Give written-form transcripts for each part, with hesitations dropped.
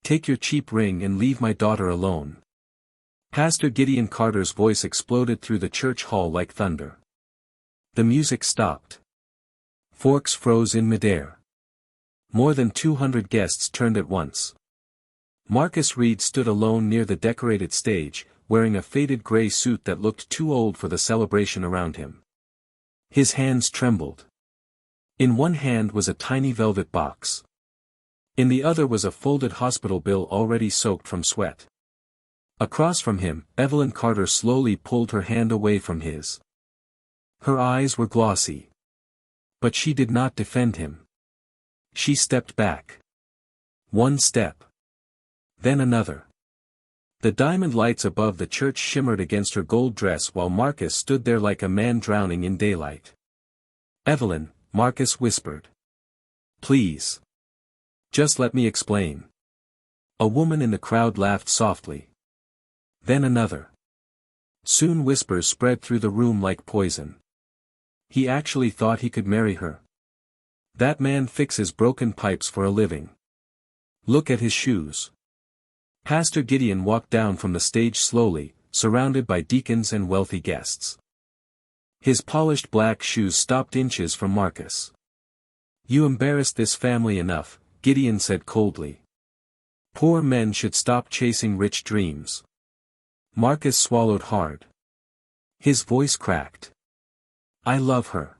Take your cheap ring and leave my daughter alone. Pastor Gideon Carter's voice exploded through the church hall like thunder. The music stopped. Forks froze in midair. More than 200 guests turned at once. Marcus Reed stood alone near the decorated stage, wearing a faded gray suit that looked too old for the celebration around him. His hands trembled. In one hand was a tiny velvet box. In the other was a folded hospital bill already soaked from sweat. Across from him, Evelyn Carter slowly pulled her hand away from his. Her eyes were glossy. But she did not defend him. She stepped back. One step. Then another. The diamond lights above the church shimmered against her gold dress while Marcus stood there like a man drowning in daylight. "Evelyn," Marcus whispered. "Please. Just let me explain." A woman in the crowd laughed softly. Then another. Soon whispers spread through the room like poison. He actually thought he could marry her. That man fixes broken pipes for a living. Look at his shoes. Pastor Gideon walked down from the stage slowly, surrounded by deacons and wealthy guests. His polished black shoes stopped inches from Marcus. "You embarrassed this family enough," Gideon said coldly. "Poor men should stop chasing rich dreams." Marcus swallowed hard. His voice cracked. "I love her."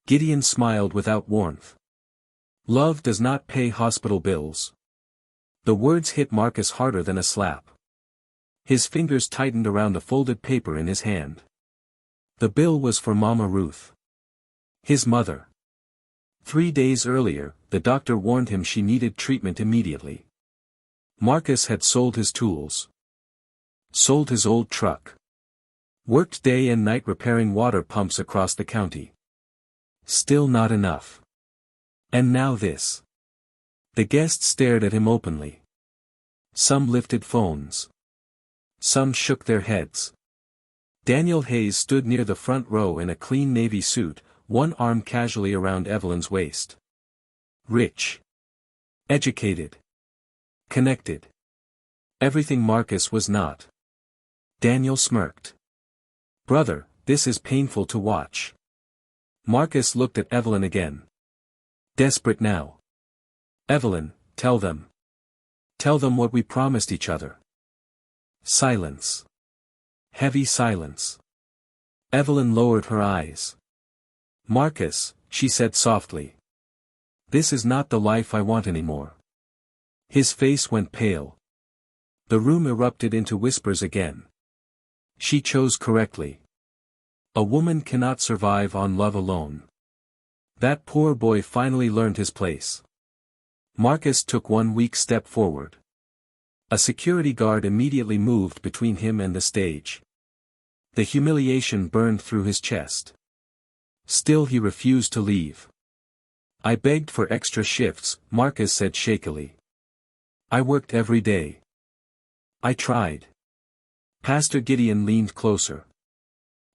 Gideon smiled without warmth. "Love does not pay hospital bills." The words hit Marcus harder than a slap. His fingers tightened around a folded paper in his hand. The bill was for Mama Ruth. His mother. 3 days earlier, the doctor warned him she needed treatment immediately. Marcus had sold his tools. Sold his old truck. Worked day and night repairing water pumps across the county. Still not enough. And now this. The guests stared at him openly. Some lifted phones. Some shook their heads. Daniel Hayes stood near the front row in a clean navy suit, one arm casually around Evelyn's waist. Rich. Educated. Connected. Everything Marcus was not. Daniel smirked. "Brother, this is painful to watch." Marcus looked at Evelyn again. Desperate now. "Evelyn, tell them. Tell them what we promised each other." Silence. Heavy silence. Evelyn lowered her eyes. "Marcus," she said softly. "This is not the life I want anymore." His face went pale. The room erupted into whispers again. She chose correctly. A woman cannot survive on love alone. That poor boy finally learned his place. Marcus took one weak step forward. A security guard immediately moved between him and the stage. The humiliation burned through his chest. Still he refused to leave. "I begged for extra shifts," Marcus said shakily. "I worked every day. I tried." Pastor Gideon leaned closer.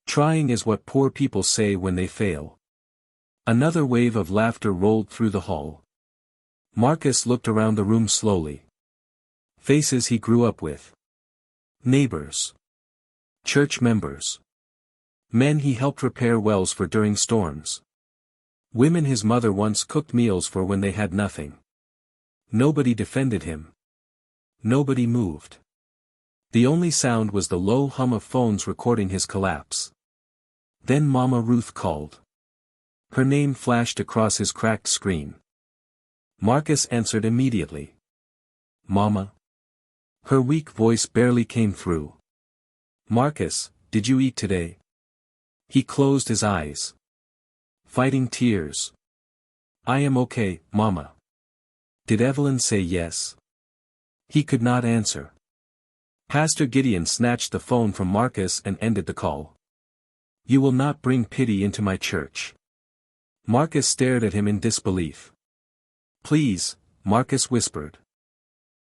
"Trying is what poor people say when they fail." Another wave of laughter rolled through the hall. Marcus looked around the room slowly. Faces he grew up with. Neighbors. Church members. Men he helped repair wells for during storms. Women his mother once cooked meals for when they had nothing. Nobody defended him. Nobody moved. The only sound was the low hum of phones recording his collapse. Then Mama Ruth called. Her name flashed across his cracked screen. Marcus answered immediately. "Mama?" Her weak voice barely came through. "Marcus, did you eat today?" He closed his eyes. Fighting tears. "I am okay, Mama." Did Evelyn say yes? He could not answer. Pastor Gideon snatched the phone from Marcus and ended the call. "You will not bring pity into my church." Marcus stared at him in disbelief. "Please," Marcus whispered.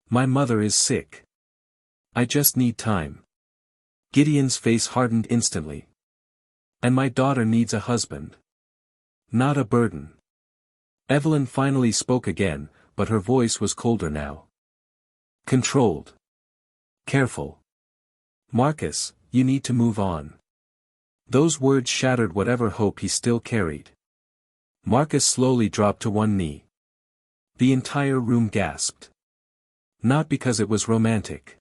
"My mother is sick. I just need time." Gideon's face hardened instantly. "And my daughter needs a husband. Not a burden." Evelyn finally spoke again, but her voice was colder now. Controlled. Careful. Marcus, you need to move on. Those words shattered whatever hope he still carried. Marcus slowly dropped to one knee. The entire room gasped. Not because it was romantic.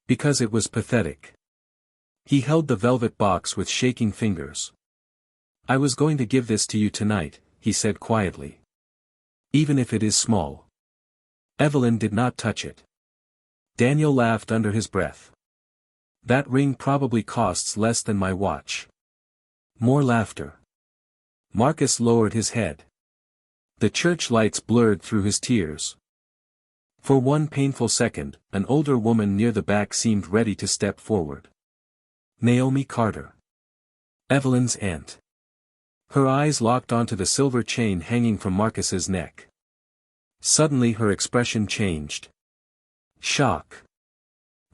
Because it was pathetic. He held the velvet box with shaking fingers. I was going to give this to you tonight, he said quietly. Even if it is small. Evelyn did not touch it. Daniel laughed under his breath. That ring probably costs less than my watch. More laughter. Marcus lowered his head. The church lights blurred through his tears. For one painful second, an older woman near the back seemed ready to step forward. Naomi Carter. Evelyn's aunt. Her eyes locked onto the silver chain hanging from Marcus's neck. Suddenly her expression changed. Shock.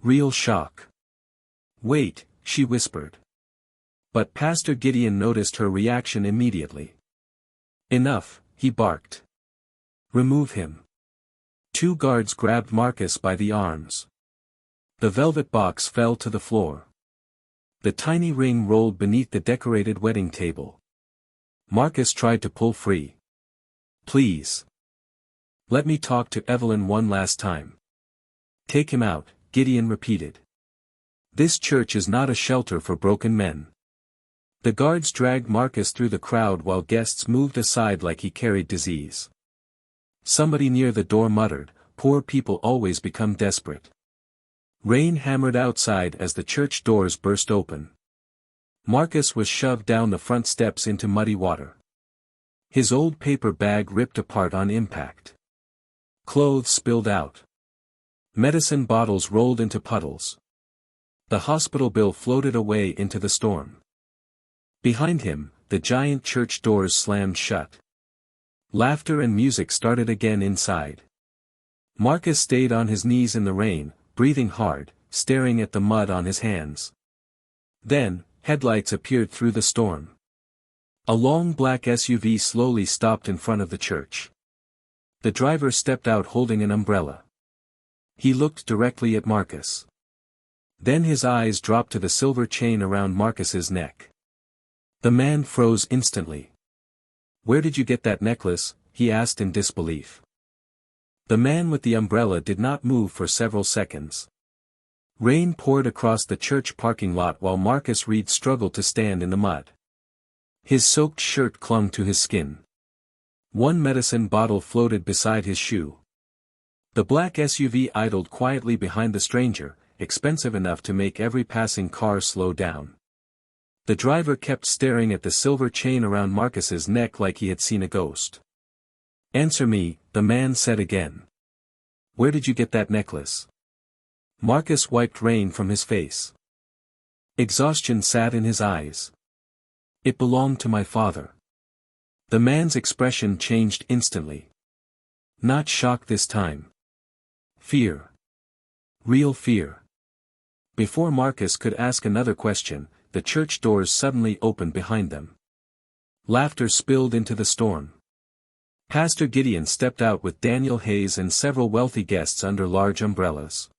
Real shock. Wait, she whispered. But Pastor Gideon noticed her reaction immediately. Enough, he barked. Remove him. Two guards grabbed Marcus by the arms. The velvet box fell to the floor. The tiny ring rolled beneath the decorated wedding table. Marcus tried to pull free. Please. Let me talk to Evelyn one last time. Take him out, Gideon repeated. This church is not a shelter for broken men. The guards dragged Marcus through the crowd while guests moved aside like he carried disease. Somebody near the door muttered, poor people always become desperate. Rain hammered outside as the church doors burst open. Marcus was shoved down the front steps into muddy water. His old paper bag ripped apart on impact. Clothes spilled out. Medicine bottles rolled into puddles. The hospital bill floated away into the storm. Behind him, the giant church doors slammed shut. Laughter and music started again inside. Marcus stayed on his knees in the rain, breathing hard, staring at the mud on his hands. Then, headlights appeared through the storm. A long black SUV slowly stopped in front of the church. The driver stepped out holding an umbrella. He looked directly at Marcus. Then his eyes dropped to the silver chain around Marcus's neck. The man froze instantly. Where did you get that necklace? He asked in disbelief. The man with the umbrella did not move for several seconds. Rain poured across the church parking lot while Marcus Reed struggled to stand in the mud. His soaked shirt clung to his skin. One medicine bottle floated beside his shoe. The black SUV idled quietly behind the stranger, expensive enough to make every passing car slow down. The driver kept staring at the silver chain around Marcus's neck like he had seen a ghost. Answer me, the man said again. Where did you get that necklace? Marcus wiped rain from his face. Exhaustion sat in his eyes. It belonged to my father. The man's expression changed instantly. Not shock this time. Fear. Real fear. Before Marcus could ask another question, the church doors suddenly opened behind them. Laughter spilled into the storm. Pastor Gideon stepped out with Daniel Hayes and several wealthy guests under large umbrellas.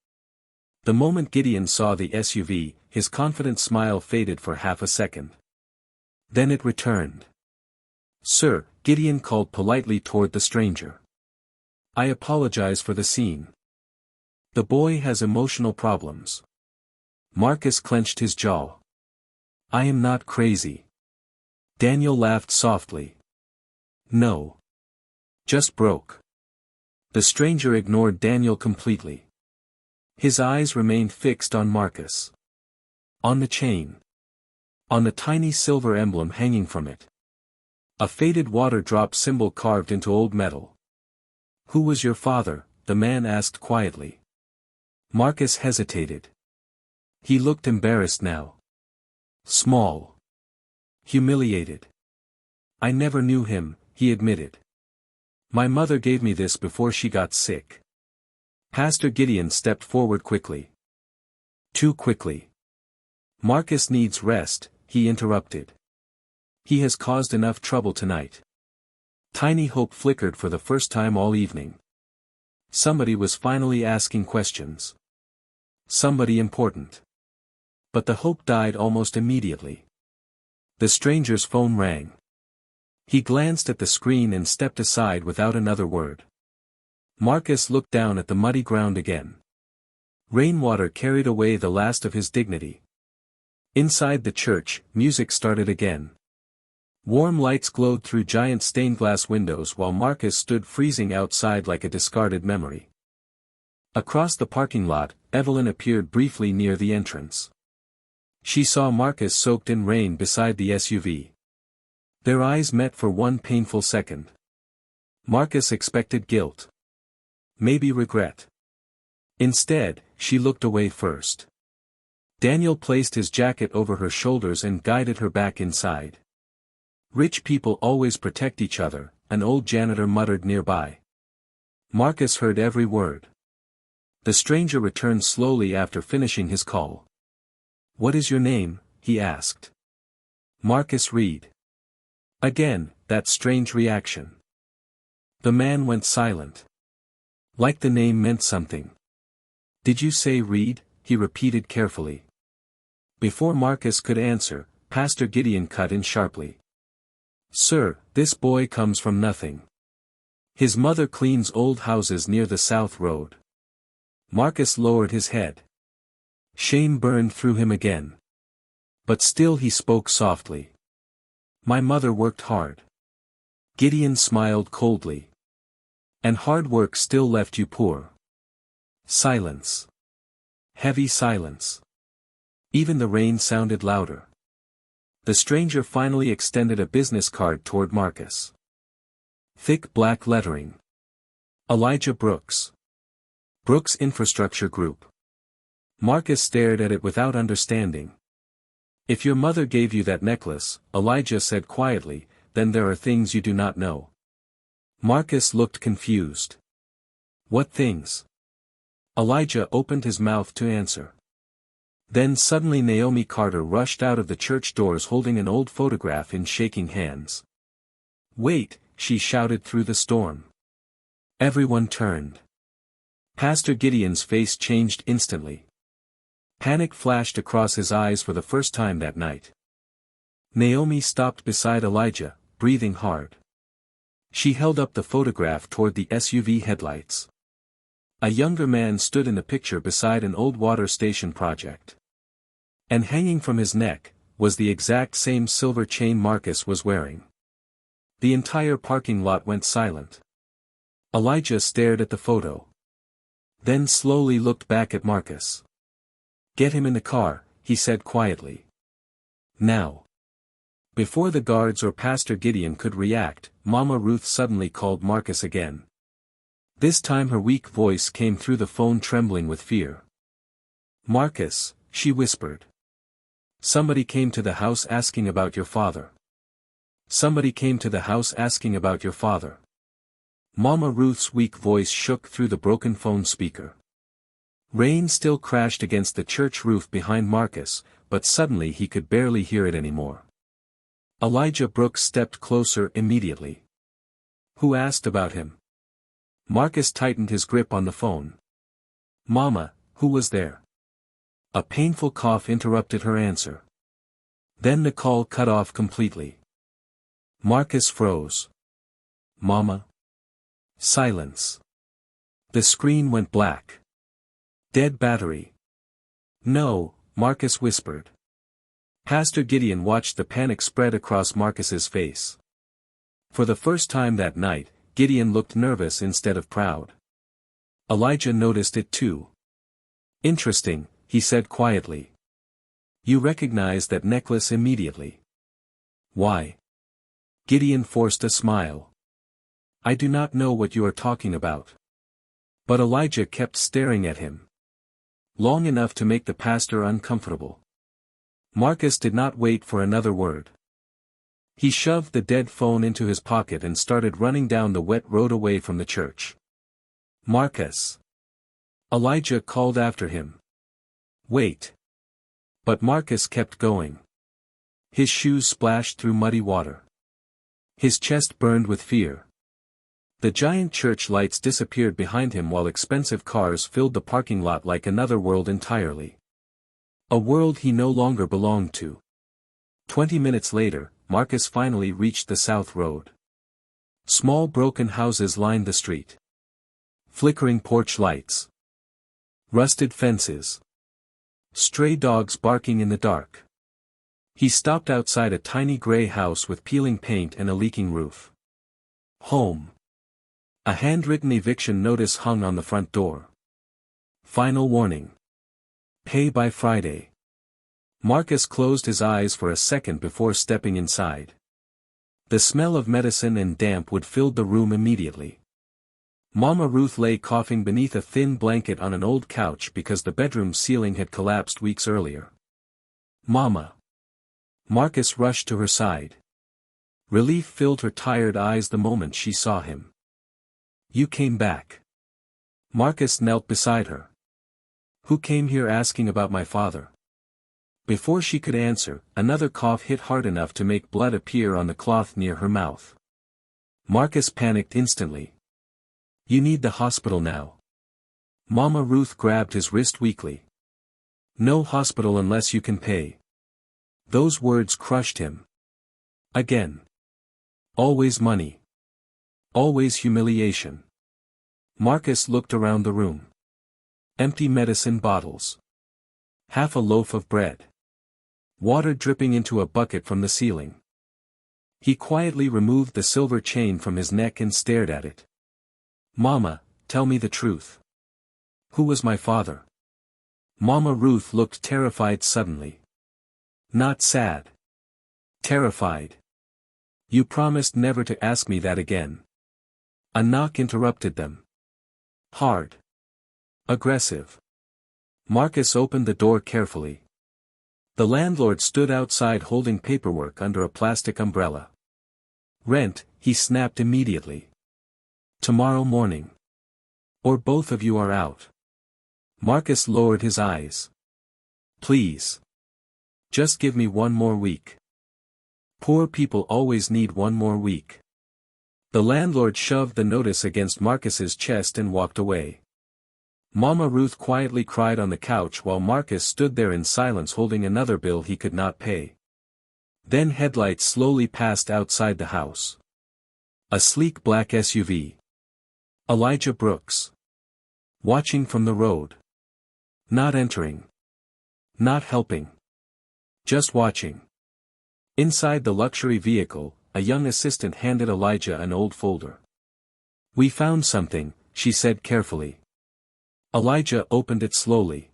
The moment Gideon saw the SUV, his confident smile faded for half a second. Then it returned. Sir, Gideon called politely toward the stranger. I apologize for the scene. The boy has emotional problems. Marcus clenched his jaw. I am not crazy. Daniel laughed softly. No. Just broke. The stranger ignored Daniel completely. His eyes remained fixed on Marcus. On the chain. On the tiny silver emblem hanging from it. A faded water drop symbol carved into old metal. Who was your father? The man asked quietly. Marcus hesitated. He looked embarrassed now. Small. Humiliated. I never knew him, he admitted. My mother gave me this before she got sick. Pastor Gideon stepped forward quickly. Too quickly. Marcus needs rest, he interrupted. He has caused enough trouble tonight. Tiny hope flickered for the first time all evening. Somebody was finally asking questions. Somebody important. But the hope died almost immediately. The stranger's phone rang. He glanced at the screen and stepped aside without another word. Marcus looked down at the muddy ground again. Rainwater carried away the last of his dignity. Inside the church, music started again. Warm lights glowed through giant stained-glass windows while Marcus stood freezing outside like a discarded memory. Across the parking lot, Evelyn appeared briefly near the entrance. She saw Marcus soaked in rain beside the SUV. Their eyes met for one painful second. Marcus expected guilt. Maybe regret. Instead, she looked away first. Daniel placed his jacket over her shoulders and guided her back inside. Rich people always protect each other, an old janitor muttered nearby. Marcus heard every word. The stranger returned slowly after finishing his call. "What is your name?" he asked. "Marcus Reed." Again, that strange reaction. The man went silent. Like the name meant something. "Did you say Reed?" he repeated carefully. Before Marcus could answer, Pastor Gideon cut in sharply. "Sir, this boy comes from nothing. His mother cleans old houses near the South Road." Marcus lowered his head. Shame burned through him again. But still he spoke softly. "My mother worked hard." Gideon smiled coldly. "And hard work still left you poor." Silence. Heavy silence. Even the rain sounded louder. The stranger finally extended a business card toward Marcus. Thick black lettering. Elijah Brooks. Brooks Infrastructure Group. Marcus stared at it without understanding. "If your mother gave you that necklace," Elijah said quietly, "then there are things you do not know." Marcus looked confused. "What things?" Elijah opened his mouth to answer. Then suddenly Naomi Carter rushed out of the church doors holding an old photograph in shaking hands. "Wait," she shouted through the storm. Everyone turned. Pastor Gideon's face changed instantly. Panic flashed across his eyes for the first time that night. Naomi stopped beside Elijah, breathing hard. She held up the photograph toward the SUV headlights. A younger man stood in the picture beside an old water station project. And hanging from his neck, was the exact same silver chain Marcus was wearing. The entire parking lot went silent. Elijah stared at the photo. Then slowly looked back at Marcus. "Get him in the car," he said quietly. "Now." Before the guards or Pastor Gideon could react, Mama Ruth suddenly called Marcus again. This time her weak voice came through the phone trembling with fear. "Marcus," she whispered. "Somebody came to the house asking about your father. Somebody came to the house asking about your father." Mama Ruth's weak voice shook through the broken phone speaker. Rain still crashed against the church roof behind Marcus, but suddenly he could barely hear it anymore. Elijah Brooks stepped closer immediately. "Who asked about him?" Marcus tightened his grip on the phone. "Mama, who was there?" A painful cough interrupted her answer. Then the call cut off completely. Marcus froze. "Mama?" Silence. The screen went black. "Dead battery." "No," Marcus whispered. Pastor Gideon watched the panic spread across Marcus's face. For the first time that night, Gideon looked nervous instead of proud. Elijah noticed it too. "Interesting," he said quietly. "You recognize that necklace immediately." "Why?" Gideon forced a smile. "I do not know what you are talking about." But Elijah kept staring at him. Long enough to make the pastor uncomfortable. Marcus did not wait for another word. He shoved the dead phone into his pocket and started running down the wet road away from the church. "Marcus!" Elijah called after him. "Wait." But Marcus kept going. His shoes splashed through muddy water. His chest burned with fear. The giant church lights disappeared behind him while expensive cars filled the parking lot like another world entirely. A world he no longer belonged to. 20 minutes later, Marcus finally reached the South Road. Small broken houses lined the street. Flickering porch lights. Rusted fences. Stray dogs barking in the dark. He stopped outside a tiny gray house with peeling paint and a leaking roof. Home. A handwritten eviction notice hung on the front door. Final warning. Pay by Friday. Marcus closed his eyes for a second before stepping inside. The smell of medicine and damp wood filled the room immediately. Mama Ruth lay coughing beneath a thin blanket on an old couch because the bedroom ceiling had collapsed weeks earlier. Mama. Marcus rushed to her side. Relief filled her tired eyes the moment she saw him. You came back. Marcus knelt beside her. Who came here asking about my father? Before she could answer, another cough hit hard enough to make blood appear on the cloth near her mouth. Marcus panicked instantly. You need the hospital now. Mama Ruth grabbed his wrist weakly. No hospital unless you can pay. Those words crushed him. Again. Always money. Always humiliation. Marcus looked around the room. Empty medicine bottles. Half a loaf of bread. Water dripping into a bucket from the ceiling. He quietly removed the silver chain from his neck and stared at it. Mama, tell me the truth. Who was my father? Mama Ruth looked terrified suddenly. Not sad. Terrified. You promised never to ask me that again. A knock interrupted them. Hard. Aggressive. Marcus opened the door carefully. The landlord stood outside holding paperwork under a plastic umbrella. Rent, he snapped immediately. Tomorrow morning. Or both of you are out. Marcus lowered his eyes. Please. Just give me one more week. Poor people always need one more week. The landlord shoved the notice against Marcus's chest and walked away. Mama Ruth quietly cried on the couch while Marcus stood there in silence holding another bill he could not pay. Then headlights slowly passed outside the house. A sleek black SUV. Elijah Brooks. Watching from the road. Not entering. Not helping. Just watching. Inside the luxury vehicle, a young assistant handed Elijah an old folder. We found something, she said carefully. Elijah opened it slowly.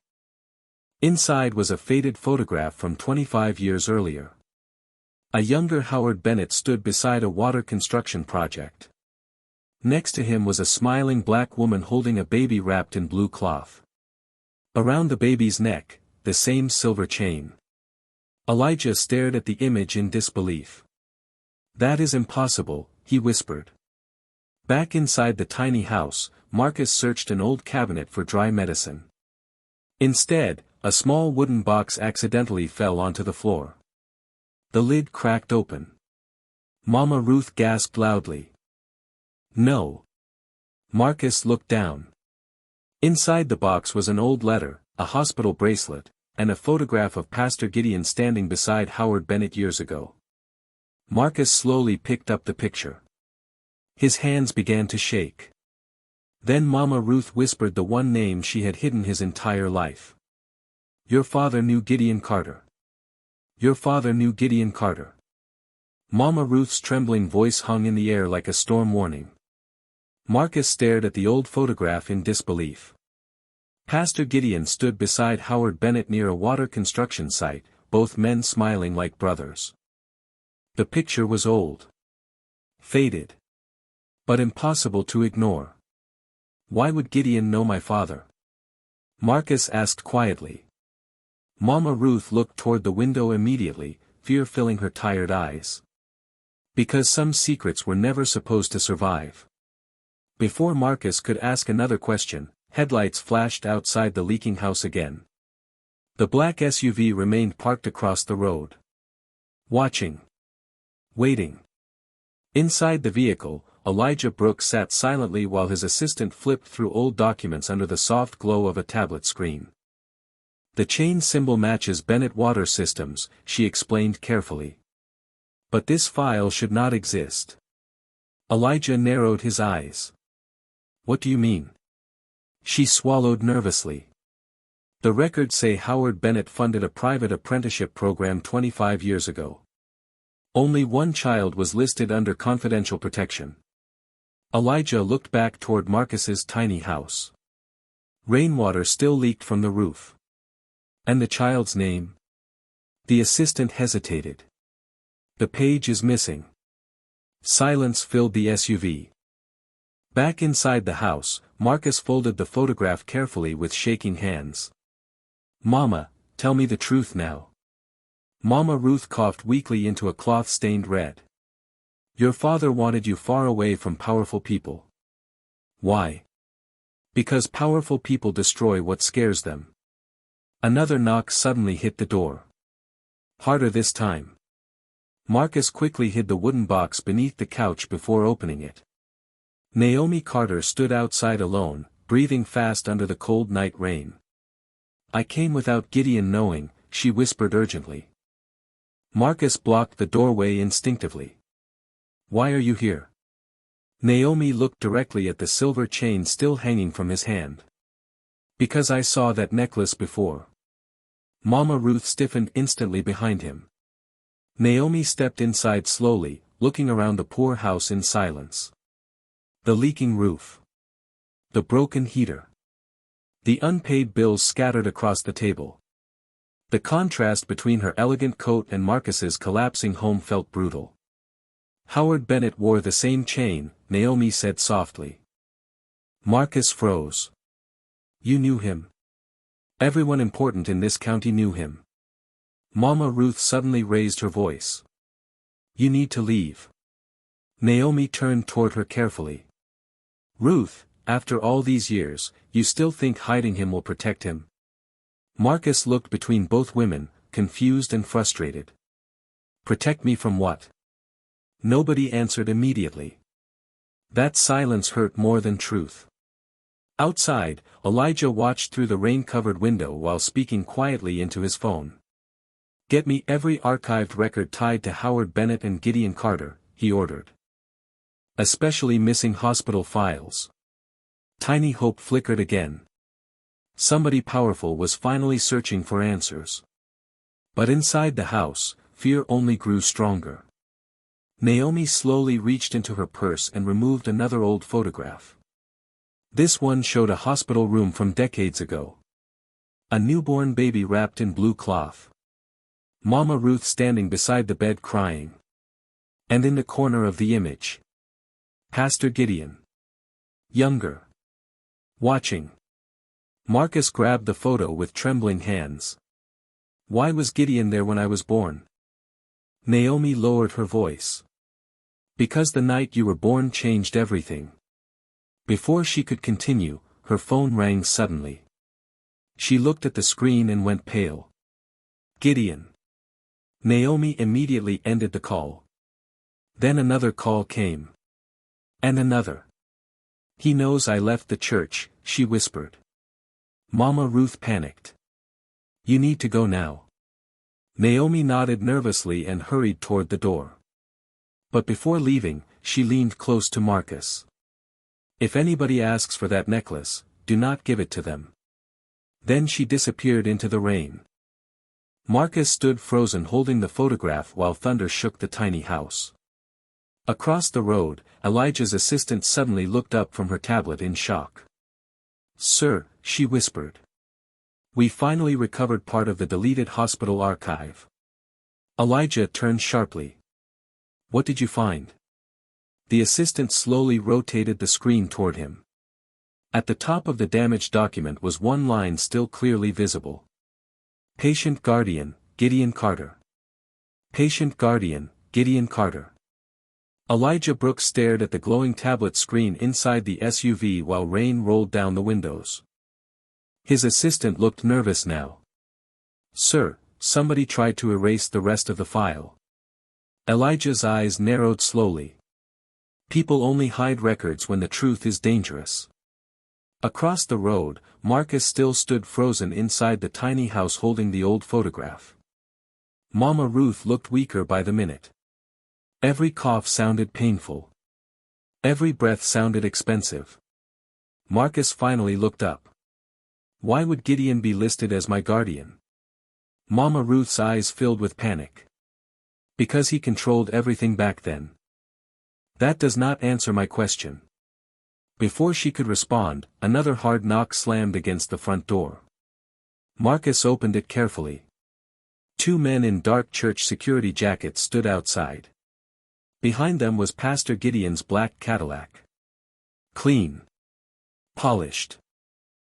Inside was a faded photograph from 25 years earlier. A younger Howard Bennett stood beside a water construction project. Next to him was a smiling black woman holding a baby wrapped in blue cloth. Around the baby's neck, the same silver chain. Elijah stared at the image in disbelief. That is impossible, he whispered. Back inside the tiny house, Marcus searched an old cabinet for dry medicine. Instead, a small wooden box accidentally fell onto the floor. The lid cracked open. Mama Ruth gasped loudly. No. Marcus looked down. Inside the box was an old letter, a hospital bracelet, and a photograph of Pastor Gideon standing beside Howard Bennett years ago. Marcus slowly picked up the picture. His hands began to shake. Then Mama Ruth whispered the one name she had hidden his entire life. Your father knew Gideon Carter. Your father knew Gideon Carter. Mama Ruth's trembling voice hung in the air like a storm warning. Marcus stared at the old photograph in disbelief. Pastor Gideon stood beside Howard Bennett near a water construction site, both men smiling like brothers. The picture was old. Faded. But impossible to ignore. Why would Gideon know my father? Marcus asked quietly. Mama Ruth looked toward the window immediately, fear filling her tired eyes. Because some secrets were never supposed to survive. Before Marcus could ask another question, headlights flashed outside the leaking house again. The black SUV remained parked across the road. Watching. Waiting. Inside the vehicle, Elijah Brooks sat silently while his assistant flipped through old documents under the soft glow of a tablet screen. The chain symbol matches Bennett Water Systems, she explained carefully. But this file should not exist. Elijah narrowed his eyes. What do you mean? She swallowed nervously. The records say Howard Bennett funded a private apprenticeship program 25 years ago. Only one child was listed under confidential protection. Elijah looked back toward Marcus's tiny house. Rainwater still leaked from the roof. And the child's name? The assistant hesitated. The page is missing. Silence filled the SUV. Back inside the house, Marcus folded the photograph carefully with shaking hands. Mama, tell me the truth now. Mama Ruth coughed weakly into a cloth-stained red. Your father wanted you far away from powerful people. Why? Because powerful people destroy what scares them. Another knock suddenly hit the door. Harder this time. Marcus quickly hid the wooden box beneath the couch before opening it. Naomi Carter stood outside alone, breathing fast under the cold night rain. I came without Gideon knowing, she whispered urgently. Marcus blocked the doorway instinctively. Why are you here? Naomi looked directly at the silver chain still hanging from his hand. Because I saw that necklace before. Mama Ruth stiffened instantly behind him. Naomi stepped inside slowly, looking around the poor house in silence. The leaking roof. The broken heater. The unpaid bills scattered across the table. The contrast between her elegant coat and Marcus's collapsing home felt brutal. Howard Bennett wore the same chain, Naomi said softly. Marcus froze. You knew him. Everyone important in this county knew him. Mama Ruth suddenly raised her voice. You need to leave. Naomi turned toward her carefully. Ruth, after all these years, you still think hiding him will protect him? Marcus looked between both women, confused and frustrated. Protect me from what? Nobody answered immediately. That silence hurt more than truth. Outside, Elijah watched through the rain-covered window while speaking quietly into his phone. Get me every archived record tied to Howard Bennett and Gideon Carter, he ordered. Especially missing hospital files. Tiny hope flickered again. Somebody powerful was finally searching for answers. But inside the house, fear only grew stronger. Naomi slowly reached into her purse and removed another old photograph. This one showed a hospital room from decades ago. A newborn baby wrapped in blue cloth. Mama Ruth standing beside the bed crying. And in the corner of the image, Pastor Gideon. Younger. Watching. Marcus grabbed the photo with trembling hands. Why was Gideon there when I was born? Naomi lowered her voice. Because the night you were born changed everything. Before she could continue, her phone rang suddenly. She looked at the screen and went pale. Gideon. Naomi immediately ended the call. Then another call came. And another. He knows I left the church, she whispered. Mama Ruth panicked. You need to go now. Naomi nodded nervously and hurried toward the door. But before leaving, she leaned close to Marcus. If anybody asks for that necklace, do not give it to them. Then she disappeared into the rain. Marcus stood frozen holding the photograph while thunder shook the tiny house. Across the road, Elijah's assistant suddenly looked up from her tablet in shock. Sir, she whispered. We finally recovered part of the deleted hospital archive. Elijah turned sharply. What did you find? The assistant slowly rotated the screen toward him. At the top of the damaged document was one line still clearly visible. Patient Guardian, Gideon Carter. Patient Guardian, Gideon Carter. Elijah Brooks stared at the glowing tablet screen inside the SUV while rain rolled down the windows. His assistant looked nervous now. Sir, somebody tried to erase the rest of the file. Elijah's eyes narrowed slowly. People only hide records when the truth is dangerous. Across the road, Marcus still stood frozen inside the tiny house holding the old photograph. Mama Ruth looked weaker by the minute. Every cough sounded painful. Every breath sounded expensive. Marcus finally looked up. Why would Gideon be listed as my guardian? Mama Ruth's eyes filled with panic. Because he controlled everything back then. That does not answer my question. Before she could respond, another hard knock slammed against the front door. Marcus opened it carefully. Two men in dark church security jackets stood outside. Behind them was Pastor Gideon's black Cadillac. Clean. Polished.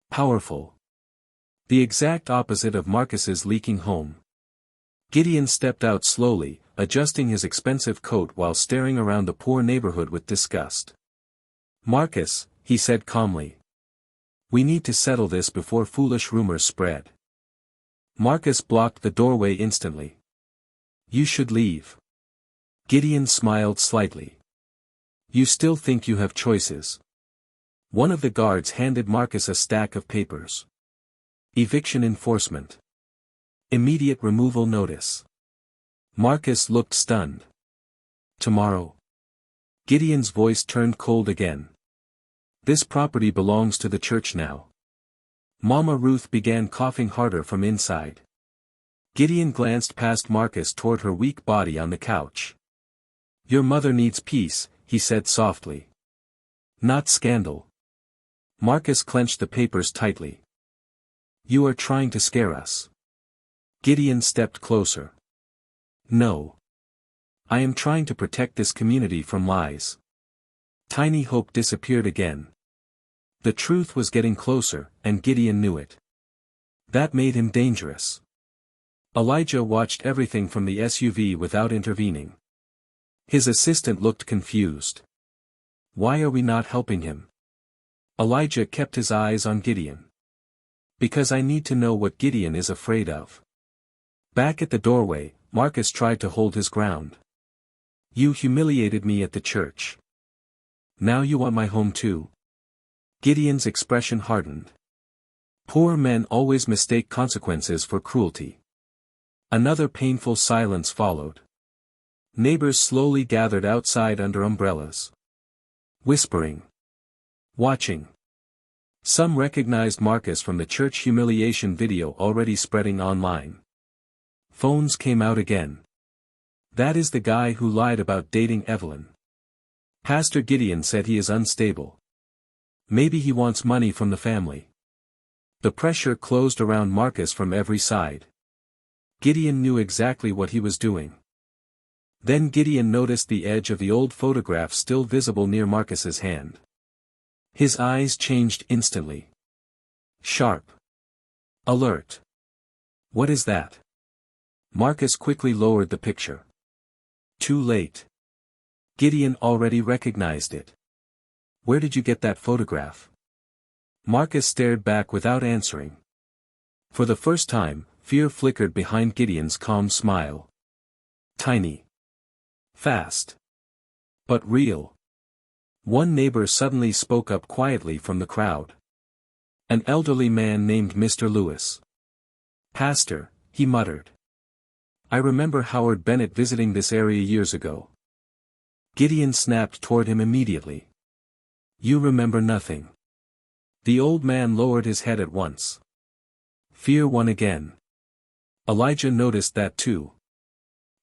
Powerful. The exact opposite of Marcus's leaking home. Gideon stepped out slowly, adjusting his expensive coat while staring around the poor neighborhood with disgust. Marcus, he said calmly. We need to settle this before foolish rumors spread. Marcus blocked the doorway instantly. You should leave. Gideon smiled slightly. You still think you have choices. One of the guards handed Marcus a stack of papers. Eviction enforcement. Immediate removal notice. Marcus looked stunned. Tomorrow. Gideon's voice turned cold again. This property belongs to the church now. Mama Ruth began coughing harder from inside. Gideon glanced past Marcus toward her weak body on the couch. Your mother needs peace, he said softly. Not scandal. Marcus clenched the papers tightly. You are trying to scare us. Gideon stepped closer. No. I am trying to protect this community from lies. Tiny hope disappeared again. The truth was getting closer, and Gideon knew it. That made him dangerous. Elijah watched everything from the SUV without intervening. His assistant looked confused. Why are we not helping him? Elijah kept his eyes on Gideon. Because I need to know what Gideon is afraid of. Back at the doorway, Marcus tried to hold his ground. You humiliated me at the church. Now you want my home too? Gideon's expression hardened. Poor men always mistake consequences for cruelty. Another painful silence followed. Neighbors slowly gathered outside under umbrellas. Whispering. Watching. Some recognized Marcus from the church humiliation video already spreading online. Phones came out again. That is the guy who lied about dating Evelyn. Pastor Gideon said he is unstable. Maybe he wants money from the family. The pressure closed around Marcus from every side. Gideon knew exactly what he was doing. Then Gideon noticed the edge of the old photograph still visible near Marcus's hand. His eyes changed instantly. Sharp. Alert. What is that? Marcus quickly lowered the picture. Too late. Gideon already recognized it. Where did you get that photograph? Marcus stared back without answering. For the first time, fear flickered behind Gideon's calm smile. Tiny. Fast. But real. One neighbor suddenly spoke up quietly from the crowd. An elderly man named Mr. Lewis. Pastor, he muttered. I remember Howard Bennett visiting this area years ago. Gideon snapped toward him immediately. You remember nothing. The old man lowered his head at once. Fear won again. Elijah noticed that too.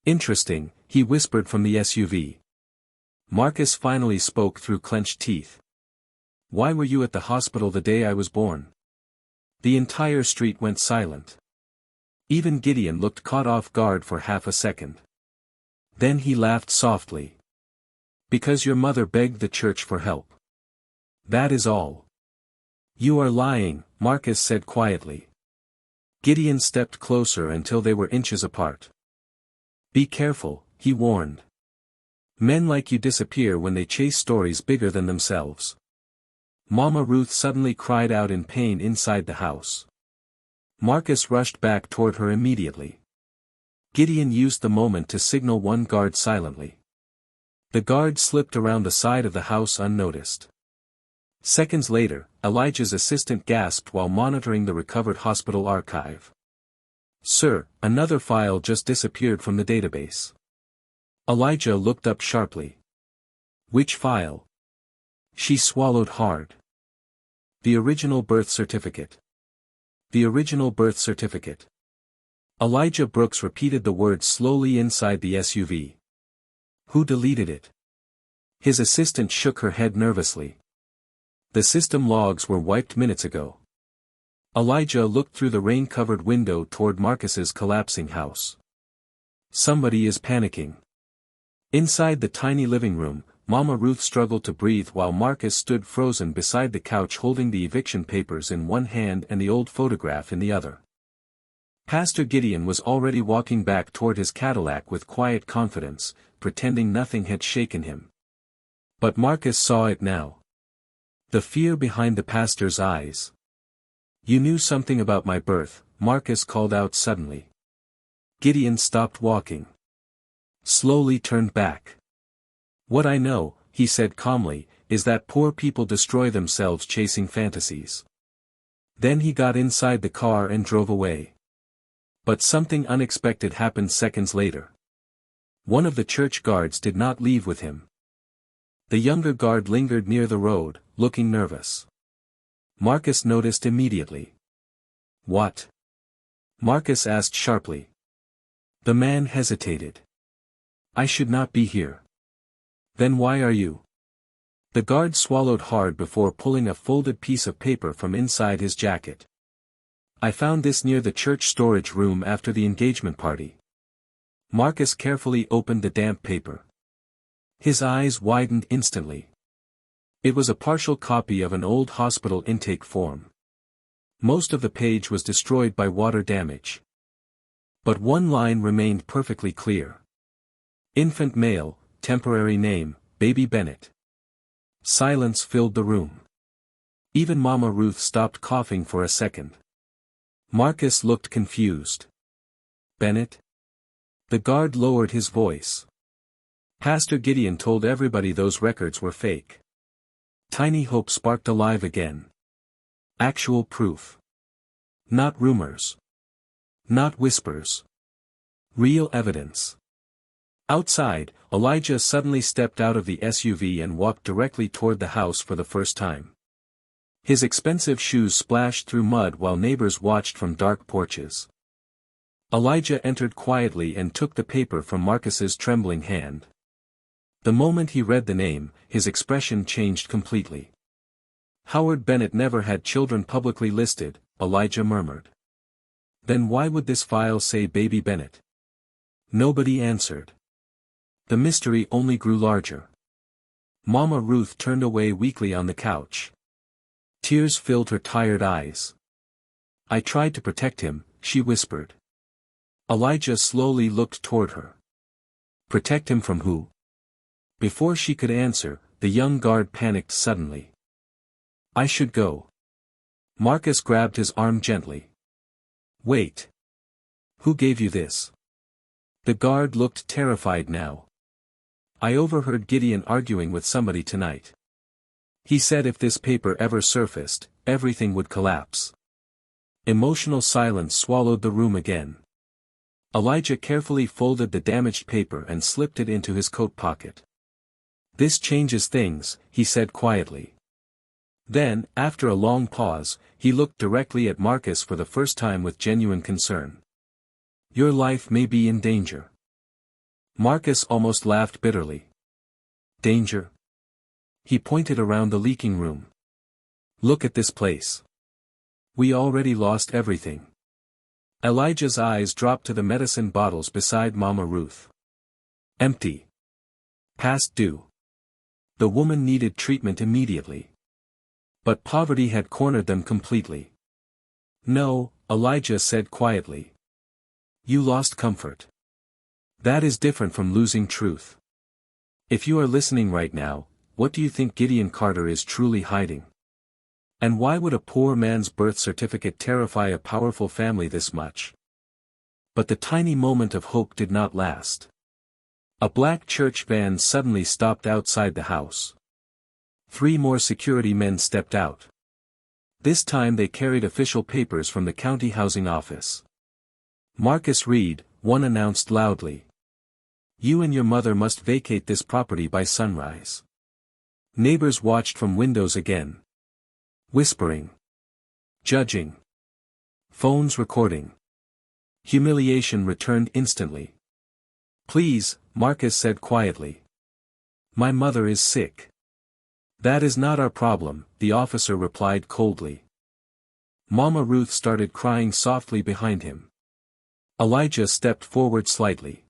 Interesting, he whispered from the SUV. Marcus finally spoke through clenched teeth. Why were you at the hospital the day I was born? The entire street went silent. Even Gideon looked caught off guard for half a second. Then he laughed softly. Because your mother begged the church for help. That is all. You are lying, Marcus said quietly. Gideon stepped closer until they were inches apart. Be careful, he warned. Men like you disappear when they chase stories bigger than themselves. Mama Ruth suddenly cried out in pain inside the house. Marcus rushed back toward her immediately. Gideon used the moment to signal one guard silently. The guard slipped around the side of the house unnoticed. Seconds later, Elijah's assistant gasped while monitoring the recovered hospital archive. "Sir, another file just disappeared from the database." Elijah looked up sharply. "Which file?" She swallowed hard. "The original birth certificate. The original birth certificate." Elijah Brooks repeated the words slowly inside the SUV. "Who deleted it?" His assistant shook her head nervously. "The system logs were wiped minutes ago." Elijah looked through the rain-covered window toward Marcus's collapsing house. "Somebody is panicking." Inside the tiny living room, Mama Ruth struggled to breathe while Marcus stood frozen beside the couch holding the eviction papers in one hand and the old photograph in the other. Pastor Gideon was already walking back toward his Cadillac with quiet confidence, pretending nothing had shaken him. But Marcus saw it now. The fear behind the pastor's eyes. "You knew something about my birth," Marcus called out suddenly. Gideon stopped walking. Slowly turned back. "What I know," he said calmly, "is that poor people destroy themselves chasing fantasies." Then he got inside the car and drove away. But something unexpected happened seconds later. One of the church guards did not leave with him. The younger guard lingered near the road, looking nervous. Marcus noticed immediately. "What?" Marcus asked sharply. The man hesitated. "I should not be here." "Then why are you?" The guard swallowed hard before pulling a folded piece of paper from inside his jacket. "I found this near the church storage room after the engagement party." Marcus carefully opened the damp paper. His eyes widened instantly. It was a partial copy of an old hospital intake form. Most of the page was destroyed by water damage. But one line remained perfectly clear. "Infant male, temporary name, Baby Bennett." Silence filled the room. Even Mama Ruth stopped coughing for a second. Marcus looked confused. "Bennett?" The guard lowered his voice. "Pastor Gideon told everybody those records were fake." Tiny hope sparked alive again. Actual proof. Not rumors. Not whispers. Real evidence. Outside, Elijah suddenly stepped out of the SUV and walked directly toward the house for the first time. His expensive shoes splashed through mud while neighbors watched from dark porches. Elijah entered quietly and took the paper from Marcus's trembling hand. The moment he read the name, his expression changed completely. "Howard Bennett never had children publicly listed," Elijah murmured. "Then why would this file say Baby Bennett?" Nobody answered. The mystery only grew larger. Mama Ruth turned away weakly on the couch. Tears filled her tired eyes. "I tried to protect him," she whispered. Elijah slowly looked toward her. "Protect him from who?" Before she could answer, the young guard panicked suddenly. "I should go." Marcus grabbed his arm gently. "Wait. Who gave you this?" The guard looked terrified now. "I overheard Gideon arguing with somebody tonight. He said if this paper ever surfaced, everything would collapse." Emotional silence swallowed the room again. Elijah carefully folded the damaged paper and slipped it into his coat pocket. "This changes things," he said quietly. Then, after a long pause, he looked directly at Marcus for the first time with genuine concern. "Your life may be in danger." Marcus almost laughed bitterly. "Danger?" He pointed around the leaking room. "Look at this place. We already lost everything." Elijah's eyes dropped to the medicine bottles beside Mama Ruth. Empty. Past due. The woman needed treatment immediately. But poverty had cornered them completely. "No," Elijah said quietly. "You lost comfort. That is different from losing truth. If you are listening right now, what do you think Gideon Carter is truly hiding? And why would a poor man's birth certificate terrify a powerful family this much?" But the tiny moment of hope did not last. A black church van suddenly stopped outside the house. 3 more security men stepped out. This time they carried official papers from the county housing office. "Marcus Reed," one announced loudly. "You and your mother must vacate this property by sunrise." Neighbors watched from windows again. Whispering. Judging. Phones recording. Humiliation returned instantly. "Please," Marcus said quietly. "My mother is sick." "That is not our problem," the officer replied coldly. Mama Ruth started crying softly behind him. Elijah stepped forward slightly.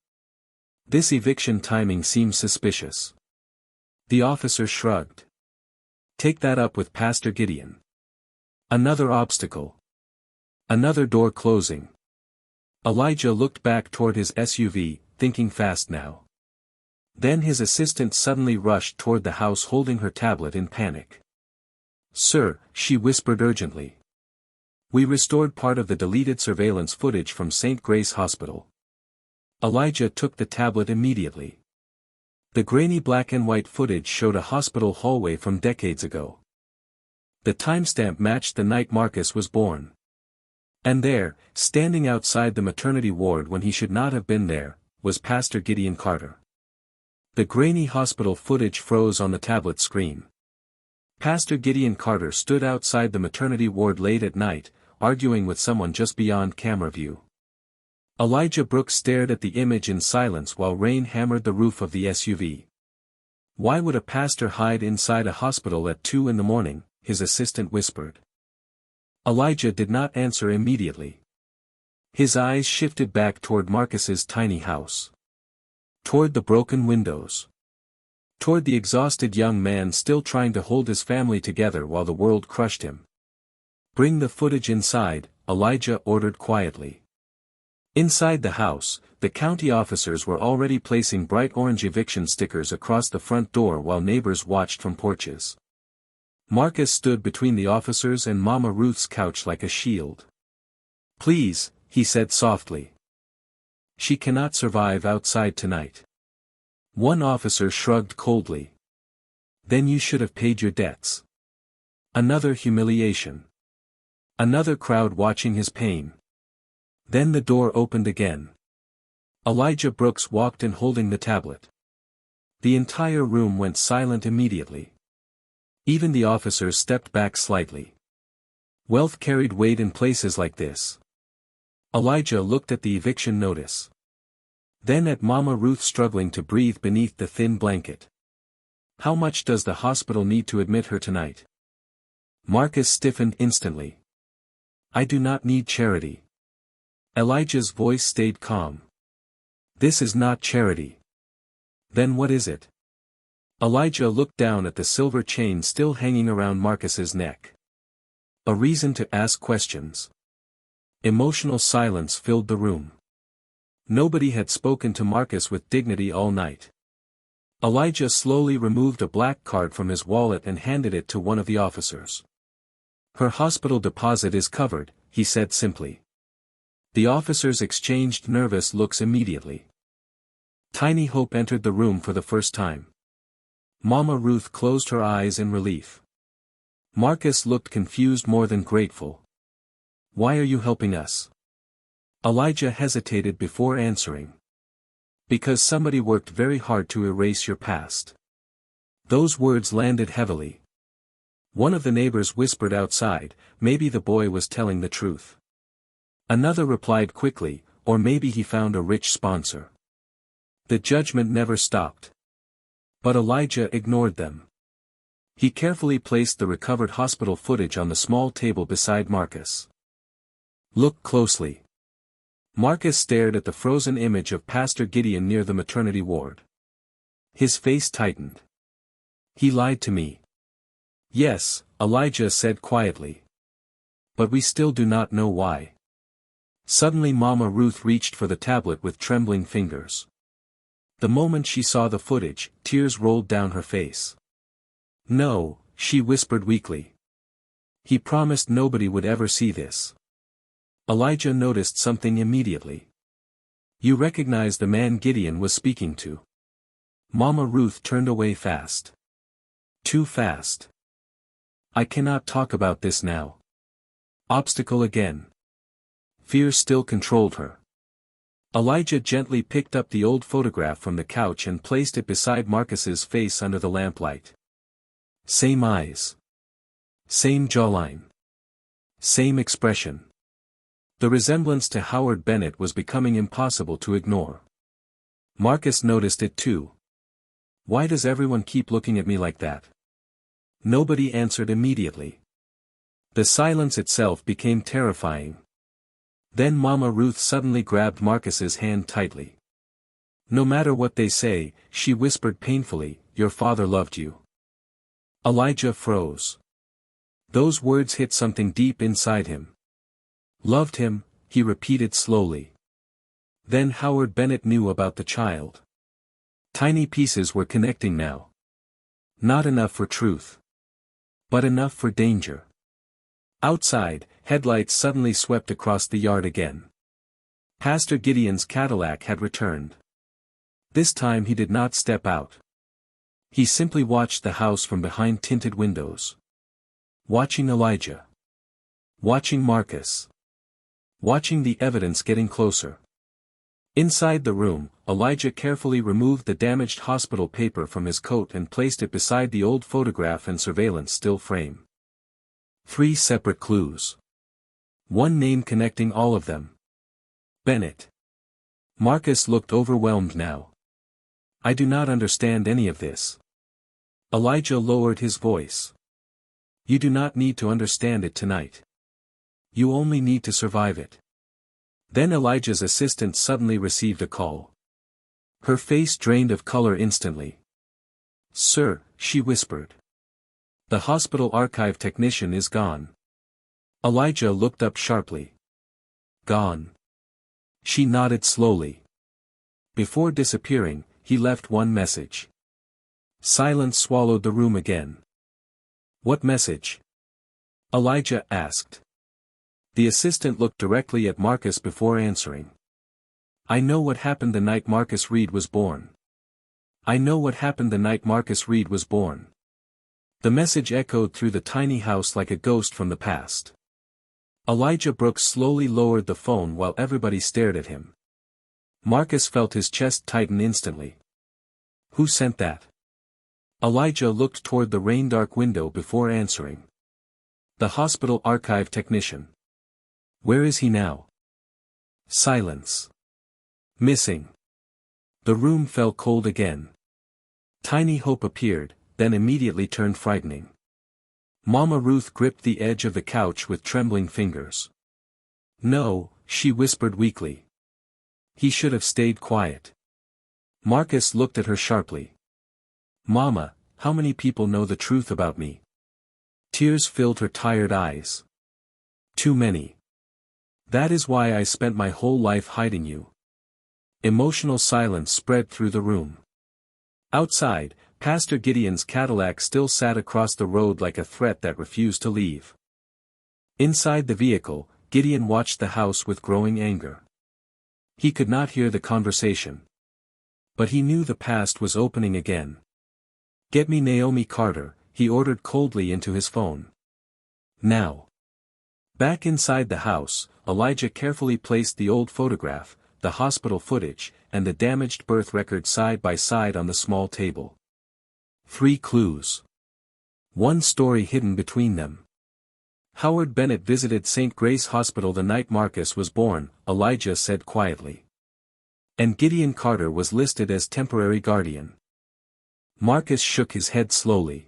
"This eviction timing seems suspicious." The officer shrugged. "Take that up with Pastor Gideon." Another obstacle. Another door closing. Elijah looked back toward his SUV, thinking fast now. Then his assistant suddenly rushed toward the house holding her tablet in panic. "Sir," she whispered urgently. "We restored part of the deleted surveillance footage from St. Grace Hospital." Elijah took the tablet immediately. The grainy black and white footage showed a hospital hallway from decades ago. The timestamp matched the night Marcus was born. And there, standing outside the maternity ward when he should not have been there, was Pastor Gideon Carter. The grainy hospital footage froze on the tablet screen. Pastor Gideon Carter stood outside the maternity ward late at night, arguing with someone just beyond camera view. Elijah Brooks stared at the image in silence while rain hammered the roof of the SUV. "Why would a pastor hide inside a hospital at 2 in the morning?" his assistant whispered. Elijah did not answer immediately. His eyes shifted back toward Marcus's tiny house. Toward the broken windows. Toward the exhausted young man still trying to hold his family together while the world crushed him. "Bring the footage inside," Elijah ordered quietly. Inside the house, the county officers were already placing bright orange eviction stickers across the front door while neighbors watched from porches. Marcus stood between the officers and Mama Ruth's couch like a shield. "Please," he said softly. "She cannot survive outside tonight." One officer shrugged coldly. "Then you should have paid your debts." Another humiliation. Another crowd watching his pain. Then the door opened again. Elijah Brooks walked in holding the tablet. The entire room went silent immediately. Even the officers stepped back slightly. Wealth carried weight in places like this. Elijah looked at the eviction notice. Then at Mama Ruth struggling to breathe beneath the thin blanket. "How much does the hospital need to admit her tonight?" Marcus stiffened instantly. "I do not need charity." Elijah's voice stayed calm. "This is not charity." "Then what is it?" Elijah looked down at the silver chain still hanging around Marcus's neck. "A reason to ask questions." Emotional silence filled the room. Nobody had spoken to Marcus with dignity all night. Elijah slowly removed a black card from his wallet and handed it to one of the officers. "Her hospital deposit is covered," he said simply. The officers exchanged nervous looks immediately. Tiny Hope entered the room for the first time. Mama Ruth closed her eyes in relief. Marcus looked confused more than grateful. "Why are you helping us?" Elijah hesitated before answering. "Because somebody worked very hard to erase your past." Those words landed heavily. One of the neighbors whispered outside, maybe the boy was telling the truth. Another replied quickly, or maybe he found a rich sponsor. The judgment never stopped. But Elijah ignored them. He carefully placed the recovered hospital footage on the small table beside Marcus. "Look closely." Marcus stared at the frozen image of Pastor Gideon near the maternity ward. His face tightened. "He lied to me." "Yes," Elijah said quietly. "But we still do not know why." Suddenly Mama Ruth reached for the tablet with trembling fingers. The moment she saw the footage, tears rolled down her face. "No," she whispered weakly. "He promised nobody would ever see this." Elijah noticed something immediately. "You recognize the man Gideon was speaking to." Mama Ruth turned away fast. Too fast. I cannot talk about this now. Obstacle again. Fear still controlled her. Elijah gently picked up the old photograph from the couch and placed it beside Marcus's face under the lamplight. Same eyes. Same jawline. Same expression. The resemblance to Howard Bennett was becoming impossible to ignore. Marcus noticed it too. Why does everyone keep looking at me like that? Nobody answered immediately. The silence itself became terrifying. Then Mama Ruth suddenly grabbed Marcus's hand tightly. No matter what they say, she whispered painfully, your father loved you. Elijah froze. Those words hit something deep inside him. Loved him, he repeated slowly. Then Howard Bennett knew about the child. Tiny pieces were connecting now. Not enough for truth. But enough for danger. Outside, headlights suddenly swept across the yard again. Pastor Gideon's Cadillac had returned. This time he did not step out. He simply watched the house from behind tinted windows. Watching Elijah. Watching Marcus. Watching the evidence getting closer. Inside the room, Elijah carefully removed the damaged hospital paper from his coat and placed it beside the old photograph and surveillance still frame. 3 separate clues. One name connecting all of them. Bennett. Marcus looked overwhelmed now. I do not understand any of this. Elijah lowered his voice. You do not need to understand it tonight. You only need to survive it. Then Elijah's assistant suddenly received a call. Her face drained of color instantly. Sir, she whispered. The hospital archive technician is gone. Elijah looked up sharply. Gone. She nodded slowly. Before disappearing, he left one message. Silence swallowed the room again. What message? Elijah asked. The assistant looked directly at Marcus before answering. I know what happened the night Marcus Reed was born. I know what happened the night Marcus Reed was born. The message echoed through the tiny house like a ghost from the past. Elijah Brooks slowly lowered the phone while everybody stared at him. Marcus felt his chest tighten instantly. Who sent that? Elijah looked toward the rain-dark window before answering. The hospital archive technician. Where is he now? Silence. Missing. The room fell cold again. Tiny hope appeared, then immediately turned frightening. Mama Ruth gripped the edge of the couch with trembling fingers. No, she whispered weakly. He should have stayed quiet. Marcus looked at her sharply. Mama, how many people know the truth about me? Tears filled her tired eyes. Too many. That is why I spent my whole life hiding you. Emotional silence spread through the room. Outside, Pastor Gideon's Cadillac still sat across the road like a threat that refused to leave. Inside the vehicle, Gideon watched the house with growing anger. He could not hear the conversation. But he knew the past was opening again. Get me Naomi Carter, he ordered coldly into his phone. Now. Back inside the house, Elijah carefully placed the old photograph, the hospital footage, and the damaged birth record side by side on the small table. 3 clues. One story hidden between them. Howard Bennett visited St. Grace Hospital the night Marcus was born, Elijah said quietly. And Gideon Carter was listed as temporary guardian. Marcus shook his head slowly.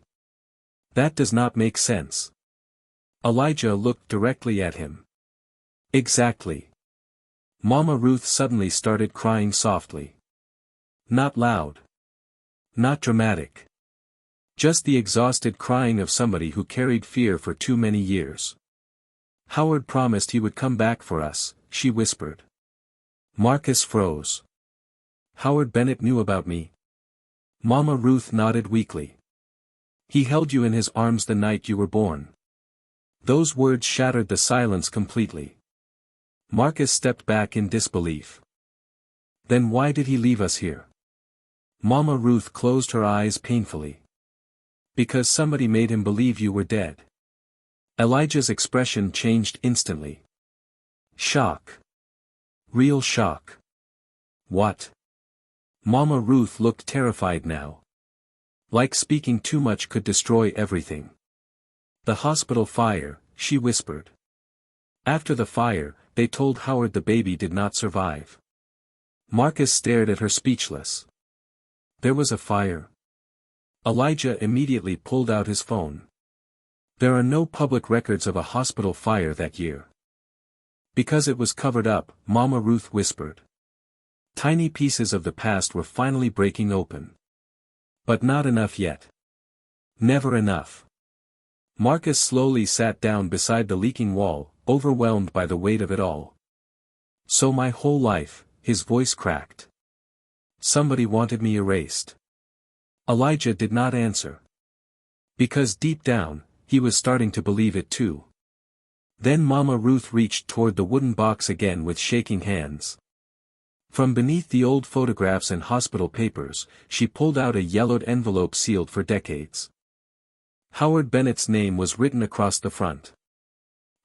That does not make sense. Elijah looked directly at him. Exactly. Mama Ruth suddenly started crying softly. Not loud. Not dramatic. Just the exhausted crying of somebody who carried fear for too many years. Howard promised he would come back for us, she whispered. Marcus froze. Howard Bennett knew about me. Mama Ruth nodded weakly. He held you in his arms the night you were born. Those words shattered the silence completely. Marcus stepped back in disbelief. Then why did he leave us here? Mama Ruth closed her eyes painfully. Because somebody made him believe you were dead. Elijah's expression changed instantly. Shock. Real shock. What? Mama Ruth looked terrified now. Like speaking too much could destroy everything. The hospital fire, she whispered. After the fire, they told Howard the baby did not survive. Marcus stared at her speechless. There was a fire. Elijah immediately pulled out his phone. There are no public records of a hospital fire that year. Because it was covered up, Mama Ruth whispered. Tiny pieces of the past were finally breaking open. But not enough yet. Never enough. Marcus slowly sat down beside the leaking wall, overwhelmed by the weight of it all. So my whole life, his voice cracked. Somebody wanted me erased. Elijah did not answer. Because deep down, he was starting to believe it too. Then Mama Ruth reached toward the wooden box again with shaking hands. From beneath the old photographs and hospital papers, she pulled out a yellowed envelope sealed for decades. Howard Bennett's name was written across the front.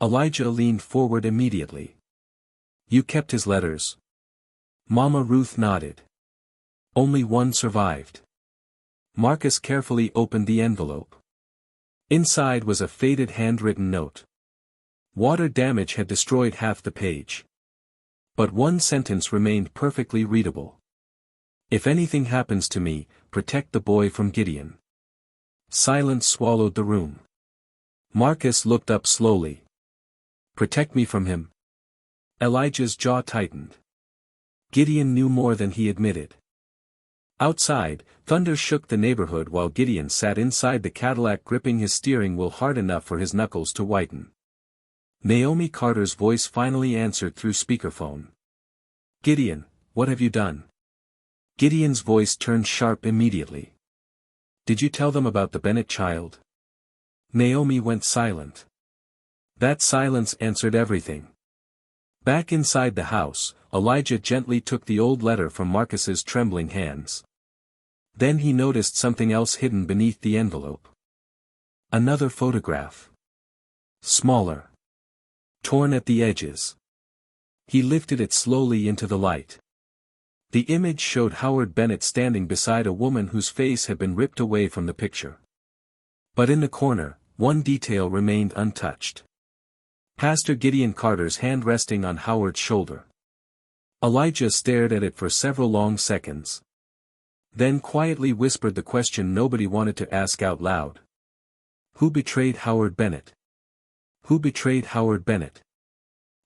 Elijah leaned forward immediately. You kept his letters? Mama Ruth nodded. Only one survived. Marcus carefully opened the envelope. Inside was a faded handwritten note. Water damage had destroyed half the page. But one sentence remained perfectly readable. If anything happens to me, protect the boy from Gideon. Silence swallowed the room. Marcus looked up slowly. Protect me from him? Elijah's jaw tightened. Gideon knew more than he admitted. Outside, thunder shook the neighborhood while Gideon sat inside the Cadillac gripping his steering wheel hard enough for his knuckles to whiten. Naomi Carter's voice finally answered through speakerphone. Gideon, what have you done? Gideon's voice turned sharp immediately. Did you tell them about the Bennett child? Naomi went silent. That silence answered everything. Back inside the house, Elijah gently took the old letter from Marcus's trembling hands. Then he noticed something else hidden beneath the envelope. Another photograph. Smaller. Torn at the edges. He lifted it slowly into the light. The image showed Howard Bennett standing beside a woman whose face had been ripped away from the picture. But in the corner, one detail remained untouched. Pastor Gideon Carter's hand resting on Howard's shoulder. Elijah stared at it for several long seconds. Then quietly whispered the question nobody wanted to ask out loud. Who betrayed Howard Bennett? Who betrayed Howard Bennett?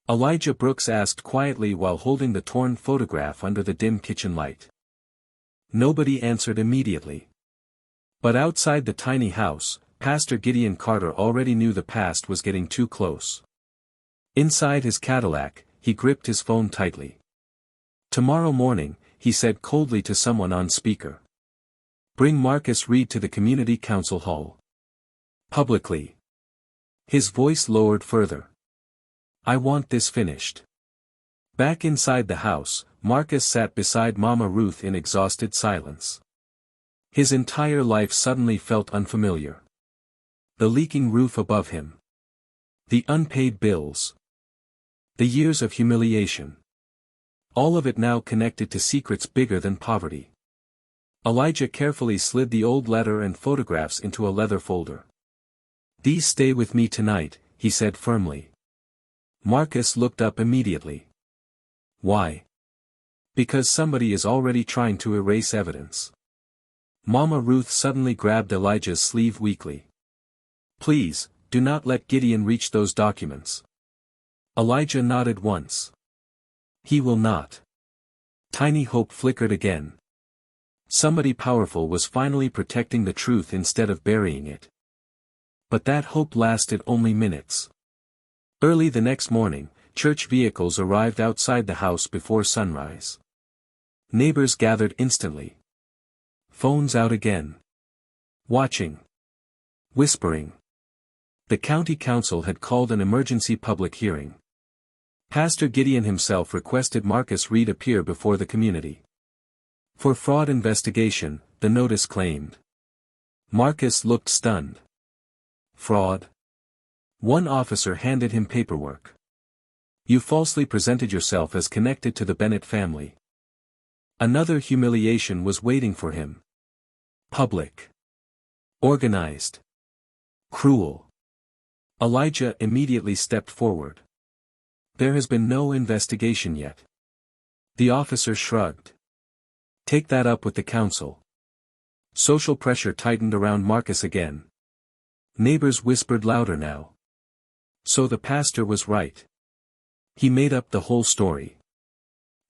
Elijah Brooks asked quietly while holding the torn photograph under the dim kitchen light. Nobody answered immediately. But outside the tiny house, Pastor Gideon Carter already knew the past was getting too close. Inside his Cadillac, he gripped his phone tightly. Tomorrow morning, he said coldly to someone on speaker. Bring Marcus Reed to the community council hall. Publicly. His voice lowered further. I want this finished. Back inside the house, Marcus sat beside Mama Ruth in exhausted silence. His entire life suddenly felt unfamiliar. The leaking roof above him. The unpaid bills. The years of humiliation. All of it now connected to secrets bigger than poverty. Elijah carefully slid the old letter and photographs into a leather folder. These stay with me tonight, he said firmly. Marcus looked up immediately. Why? Because somebody is already trying to erase evidence. Mama Ruth suddenly grabbed Elijah's sleeve weakly. Please, do not let Gideon reach those documents. Elijah nodded once. He will not. Tiny hope flickered again. Somebody powerful was finally protecting the truth instead of burying it. But that hope lasted only minutes. Early the next morning, church vehicles arrived outside the house before sunrise. Neighbors gathered instantly. Phones out again. Watching. Whispering. The county council had called an emergency public hearing. Pastor Gideon himself requested Marcus Reed appear before the community. For fraud investigation, the notice claimed. Marcus looked stunned. Fraud? One officer handed him paperwork. You falsely presented yourself as connected to the Bennett family. Another humiliation was waiting for him. Public. Organized. Cruel. Elijah immediately stepped forward. There has been no investigation yet. The officer shrugged. Take that up with the council. Social pressure tightened around Marcus again. Neighbors whispered louder now. So the pastor was right. He made up the whole story.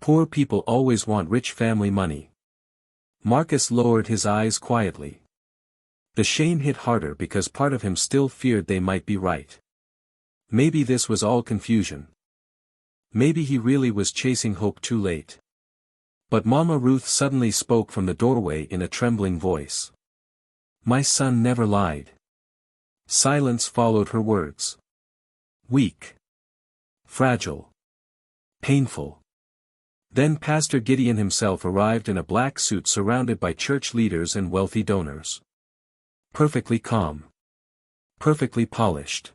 Poor people always want rich family money. Marcus lowered his eyes quietly. The shame hit harder because part of him still feared they might be right. Maybe this was all confusion. Maybe he really was chasing hope too late. But Mama Ruth suddenly spoke from the doorway in a trembling voice. My son never lied. Silence followed her words. Weak. Fragile. Painful. Then Pastor Gideon himself arrived in a black suit surrounded by church leaders and wealthy donors. Perfectly calm. Perfectly polished.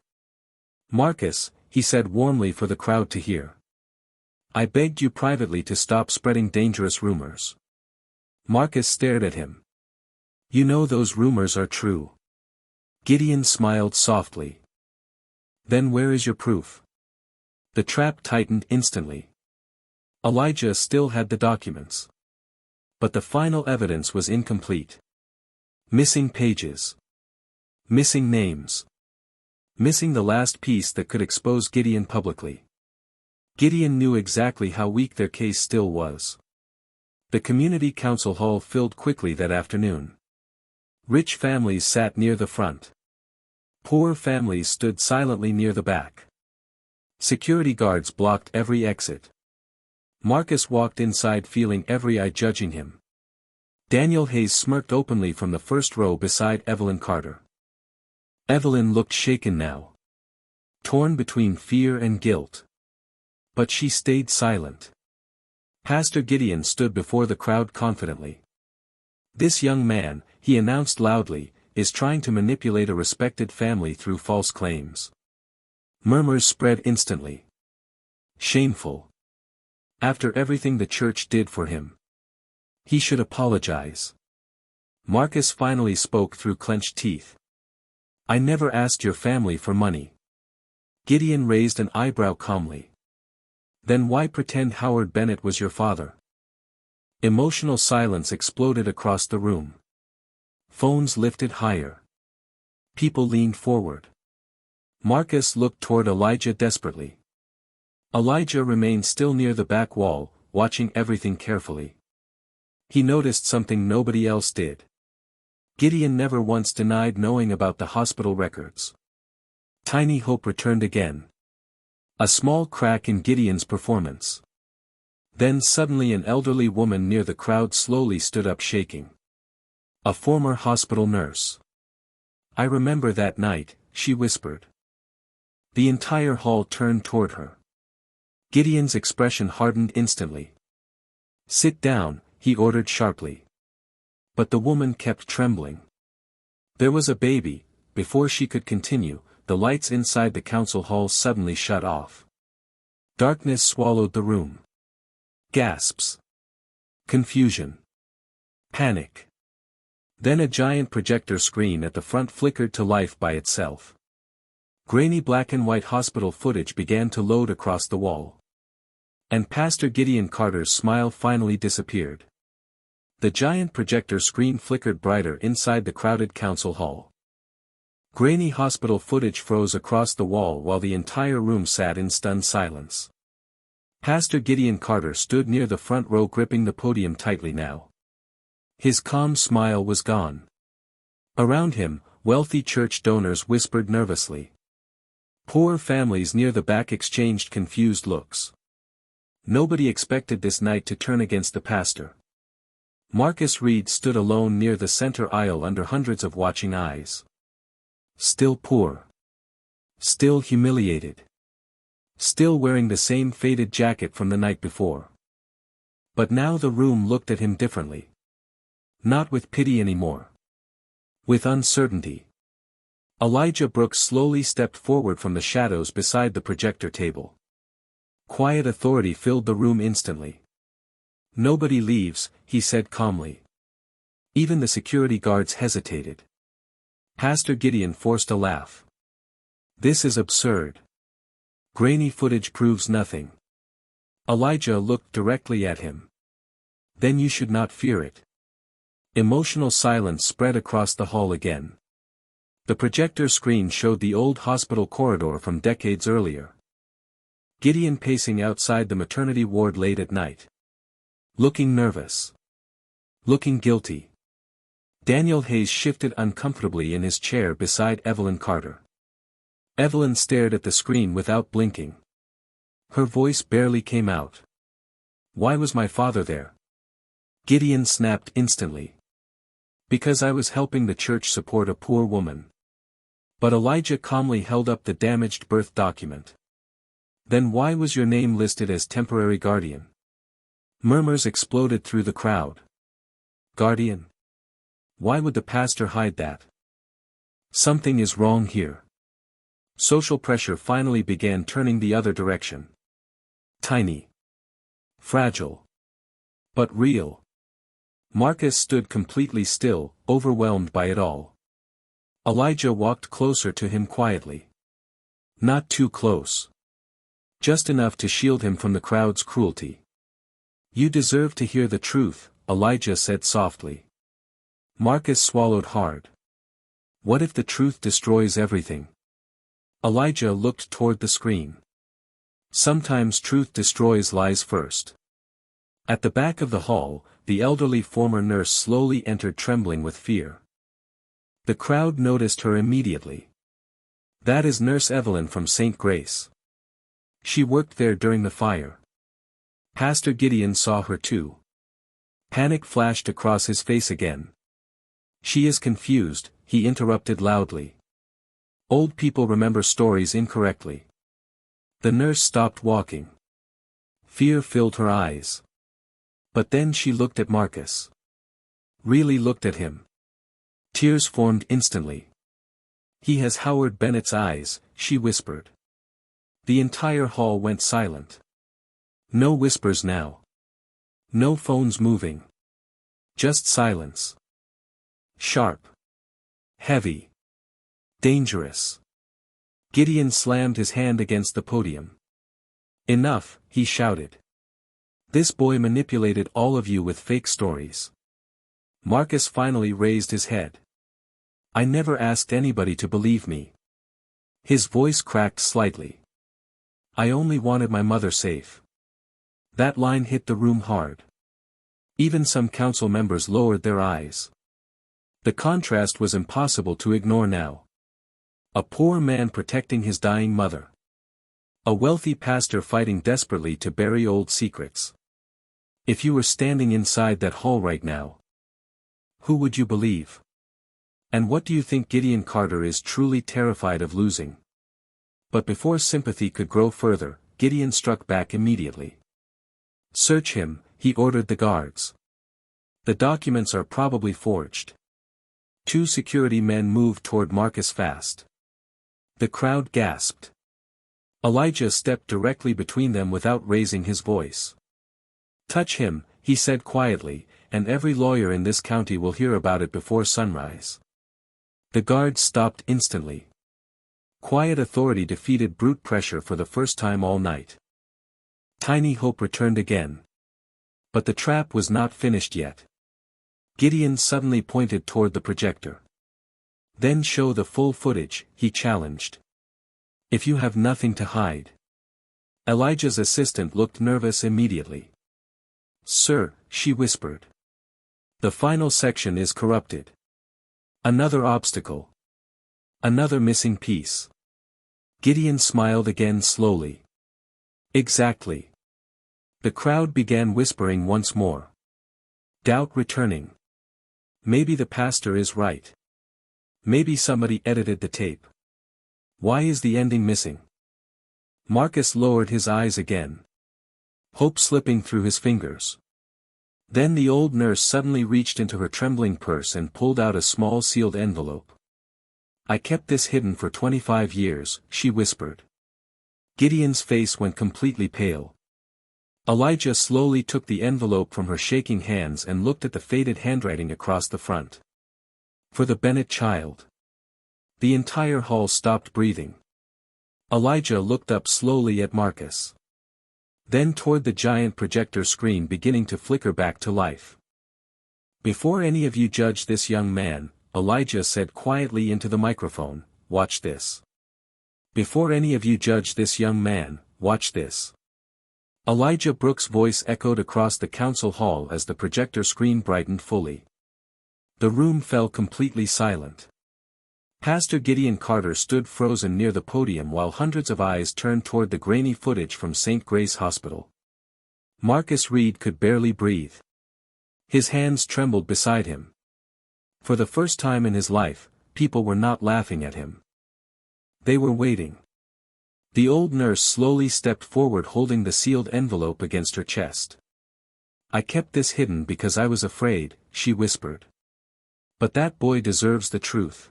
Marcus, he said warmly for the crowd to hear. I begged you privately to stop spreading dangerous rumors. Marcus stared at him. You know those rumors are true. Gideon smiled softly. Then where is your proof? The trap tightened instantly. Elijah still had the documents. But the final evidence was incomplete. Missing pages. Missing names. Missing the last piece that could expose Gideon publicly. Gideon knew exactly how weak their case still was. The community council hall filled quickly that afternoon. Rich families sat near the front. Poor families stood silently near the back. Security guards blocked every exit. Marcus walked inside feeling every eye judging him. Daniel Hayes smirked openly from the first row beside Evelyn Carter. Evelyn looked shaken now. Torn between fear and guilt. But she stayed silent. Pastor Gideon stood before the crowd confidently. This young man, he announced loudly, is trying to manipulate a respected family through false claims. Murmurs spread instantly. Shameful. After everything the church did for him. He should apologize. Marcus finally spoke through clenched teeth. I never asked your family for money. Gideon raised an eyebrow calmly. Then why pretend Howard Bennett was your father? Emotional silence exploded across the room. Phones lifted higher. People leaned forward. Marcus looked toward Elijah desperately. Elijah remained still near the back wall, watching everything carefully. He noticed something nobody else did. Gideon never once denied knowing about the hospital records. Tiny hope returned again. A small crack in Gideon's performance. Then suddenly an elderly woman near the crowd slowly stood up shaking. A former hospital nurse. I remember that night, she whispered. The entire hall turned toward her. Gideon's expression hardened instantly. Sit down, he ordered sharply. But the woman kept trembling. There was a baby. Before she could continue, the lights inside the council hall suddenly shut off. Darkness swallowed the room. Gasps. Confusion. Panic. Then a giant projector screen at the front flickered to life by itself. Grainy black and white hospital footage began to load across the wall. And Pastor Gideon Carter's smile finally disappeared. The giant projector screen flickered brighter inside the crowded council hall. Grainy hospital footage froze across the wall while the entire room sat in stunned silence. Pastor Gideon Carter stood near the front row gripping the podium tightly now. His calm smile was gone. Around him, wealthy church donors whispered nervously. Poor families near the back exchanged confused looks. Nobody expected this night to turn against the pastor. Marcus Reed stood alone near the center aisle under hundreds of watching eyes. Still poor. Still humiliated. Still wearing the same faded jacket from the night before. But now the room looked at him differently. Not with pity anymore. With uncertainty. Elijah Brooks slowly stepped forward from the shadows beside the projector table. Quiet authority filled the room instantly. "Nobody leaves," he said calmly. Even the security guards hesitated. Pastor Gideon forced a laugh. "This is absurd. Grainy footage proves nothing." Elijah looked directly at him. "Then you should not fear it." Emotional silence spread across the hall again. The projector screen showed the old hospital corridor from decades earlier. Gideon pacing outside the maternity ward late at night. Looking nervous. Looking guilty. Daniel Hayes shifted uncomfortably in his chair beside Evelyn Carter. Evelyn stared at the screen without blinking. Her voice barely came out. "Why was my father there?" Gideon snapped instantly. "Because I was helping the church support a poor woman." But Elijah calmly held up the damaged birth document. "Then why was your name listed as temporary guardian?" Murmurs exploded through the crowd. "Guardian? Why would the pastor hide that?" Something is wrong here. Social pressure finally began turning the other direction. Tiny. Fragile. But real. Marcus stood completely still, overwhelmed by it all. Elijah walked closer to him quietly. Not too close. Just enough to shield him from the crowd's cruelty. "You deserve to hear the truth," Elijah said softly. Marcus swallowed hard. What if the truth destroys everything? Elijah looked toward the screen. Sometimes truth destroys lies first. At the back of the hall, the elderly former nurse slowly entered, trembling with fear. The crowd noticed her immediately. "That is Nurse Evelyn from St. Grace. She worked there during the fire." Pastor Gideon saw her too. Panic flashed across his face again. "She is confused," he interrupted loudly. "Old people remember stories incorrectly." The nurse stopped walking. Fear filled her eyes. But then she looked at Marcus. Really looked at him. Tears formed instantly. "He has Howard Bennett's eyes," she whispered. The entire hall went silent. No whispers now. No phones moving. Just silence. Sharp. Heavy. Dangerous. Gideon slammed his hand against the podium. "Enough," he shouted. "This boy manipulated all of you with fake stories." Marcus finally raised his head. "I never asked anybody to believe me." His voice cracked slightly. "I only wanted my mother safe." That line hit the room hard. Even some council members lowered their eyes. The contrast was impossible to ignore now. A poor man protecting his dying mother. A wealthy pastor fighting desperately to bury old secrets. If you were standing inside that hall right now, who would you believe? And what do you think Gideon Carter is truly terrified of losing? But before sympathy could grow further, Gideon struck back immediately. "Search him," he ordered the guards. "The documents are probably forged." Two security men moved toward Marcus fast. The crowd gasped. Elijah stepped directly between them without raising his voice. "Touch him," he said quietly, "and every lawyer in this county will hear about it before sunrise." The guards stopped instantly. Quiet authority defeated brute pressure for the first time all night. Tiny hope returned again. But the trap was not finished yet. Gideon suddenly pointed toward the projector. "Then show the full footage," he challenged. "If you have nothing to hide." Elijah's assistant looked nervous immediately. "Sir," she whispered. "The final section is corrupted. Another obstacle. Another missing piece." Gideon smiled again slowly. "Exactly." The crowd began whispering once more. Doubt returning. Maybe the pastor is right. Maybe somebody edited the tape. Why is the ending missing? Marcus lowered his eyes again. Hope slipping through his fingers. Then the old nurse suddenly reached into her trembling purse and pulled out a small sealed envelope. "I kept this hidden for 25 years, she whispered. Gideon's face went completely pale. Elijah slowly took the envelope from her shaking hands and looked at the faded handwriting across the front. "For the Bennett child." The entire hall stopped breathing. Elijah looked up slowly at Marcus. Then toward the giant projector screen beginning to flicker back to life. "Before any of you judge this young man," Elijah said quietly into the microphone, "watch this. Before any of you judge this young man, watch this." Elijah Brooks' voice echoed across the council hall as the projector screen brightened fully. The room fell completely silent. Pastor Gideon Carter stood frozen near the podium while hundreds of eyes turned toward the grainy footage from St. Grace Hospital. Marcus Reed could barely breathe. His hands trembled beside him. For the first time in his life, people were not laughing at him. They were waiting. The old nurse slowly stepped forward holding the sealed envelope against her chest. "I kept this hidden because I was afraid," she whispered. "But that boy deserves the truth."